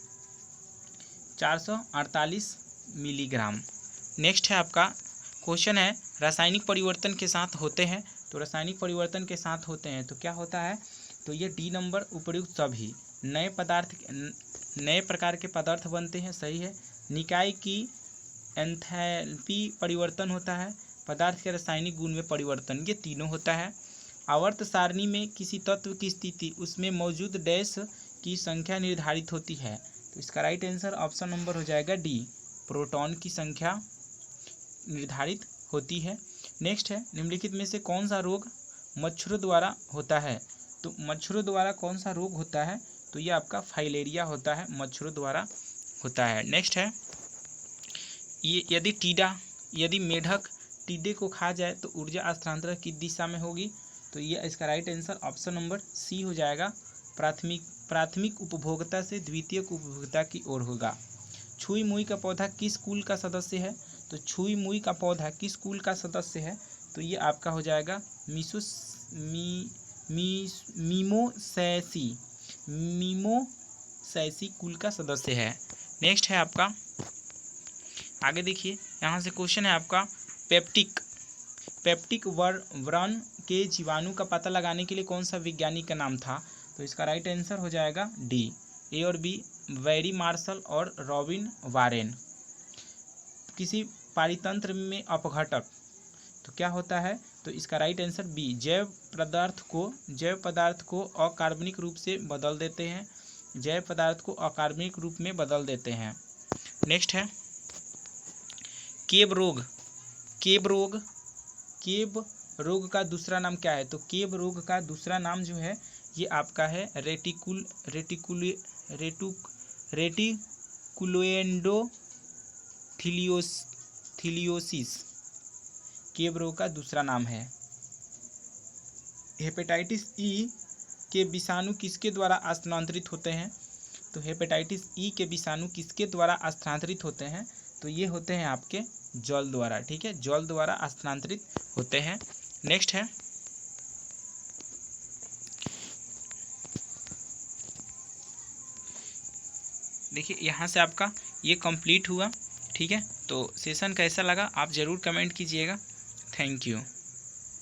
448 मिलीग्राम। नेक्स्ट है आपका क्वेश्चन है रासायनिक परिवर्तन के साथ होते हैं। तो रासायनिक परिवर्तन के साथ होते हैं तो क्या होता है? तो ये डी नंबर उपर्युक्त सभी नए प्रकार के पदार्थ बनते हैं, सही है। निकाय की एंथैल्पी परिवर्तन होता है, पदार्थ के रासायनिक गुण में परिवर्तन, ये तीनों होता है। आवर्त सारणी में किसी तत्व की स्थिति उसमें मौजूद डैश की संख्या निर्धारित होती है। तो इसका राइट आंसर ऑप्शन नंबर हो जाएगा डी, प्रोटॉन की संख्या निर्धारित होती है। नेक्स्ट है निम्नलिखित में से कौन सा रोग मच्छरों द्वारा होता है? तो मच्छरों द्वारा कौन सा रोग होता है? तो ये आपका फाइलेरिया होता है, मच्छरों द्वारा होता है। नेक्स्ट है ये यदि मेढक टिड्डे को खा जाए तो ऊर्जा स्थानांतरण किस दिशा में होगी? तो ये इसका right answer option number C हो जाएगा, प्राथमिक उपभोक्ता से द्वितीयक उपभोक्ता की ओर होगा। छुई मुई का पौधा किस कुल का सदस्य है? तो छुई मुई का पौधा किस कुल का सदस्य है? तो ये आपका हो जाएगा मीमोसैसी कुल का सदस्य है। नेक्स्ट है आपका आगे देखिए, यहाँ से क्वेश्चन है आपका पेप्टिक व्रण के जीवाणु का पता लगाने के लिए कौन सा वैज्ञानिक का नाम था? तो इसका राइट आंसर हो जाएगा डी, ए और बी, वेरी मार्शल और रॉबिन वारेन। किसी पारितंत्र में अपघटक तो क्या होता है? तो इसका राइट आंसर बी, जैव पदार्थ को अकार्बनिक रूप से बदल देते हैं, जैव पदार्थ को अकार्बनिक रूप में बदल देते हैं। नेक्स्ट है केब रोग का दूसरा नाम क्या है? तो केब रोग का दूसरा नाम जो है ये आपका है रेटिकुलोएंडोथेलियोसिस, केब रोग का दूसरा नाम है। हेपेटाइटिस ई के विषाणु किसके द्वारा स्थानांतरित होते हैं? तो हेपेटाइटिस ई के विषाणु किसके द्वारा स्थानांतरित होते हैं? तो ये होते हैं आपके जल द्वारा, ठीक है, जल द्वारा स्थानांतरित होते हैं। नेक्स्ट है देखिए, यहाँ से आपका ये कंप्लीट हुआ, ठीक है। तो सेशन कैसा लगा आप ज़रूर कमेंट कीजिएगा। Thank you.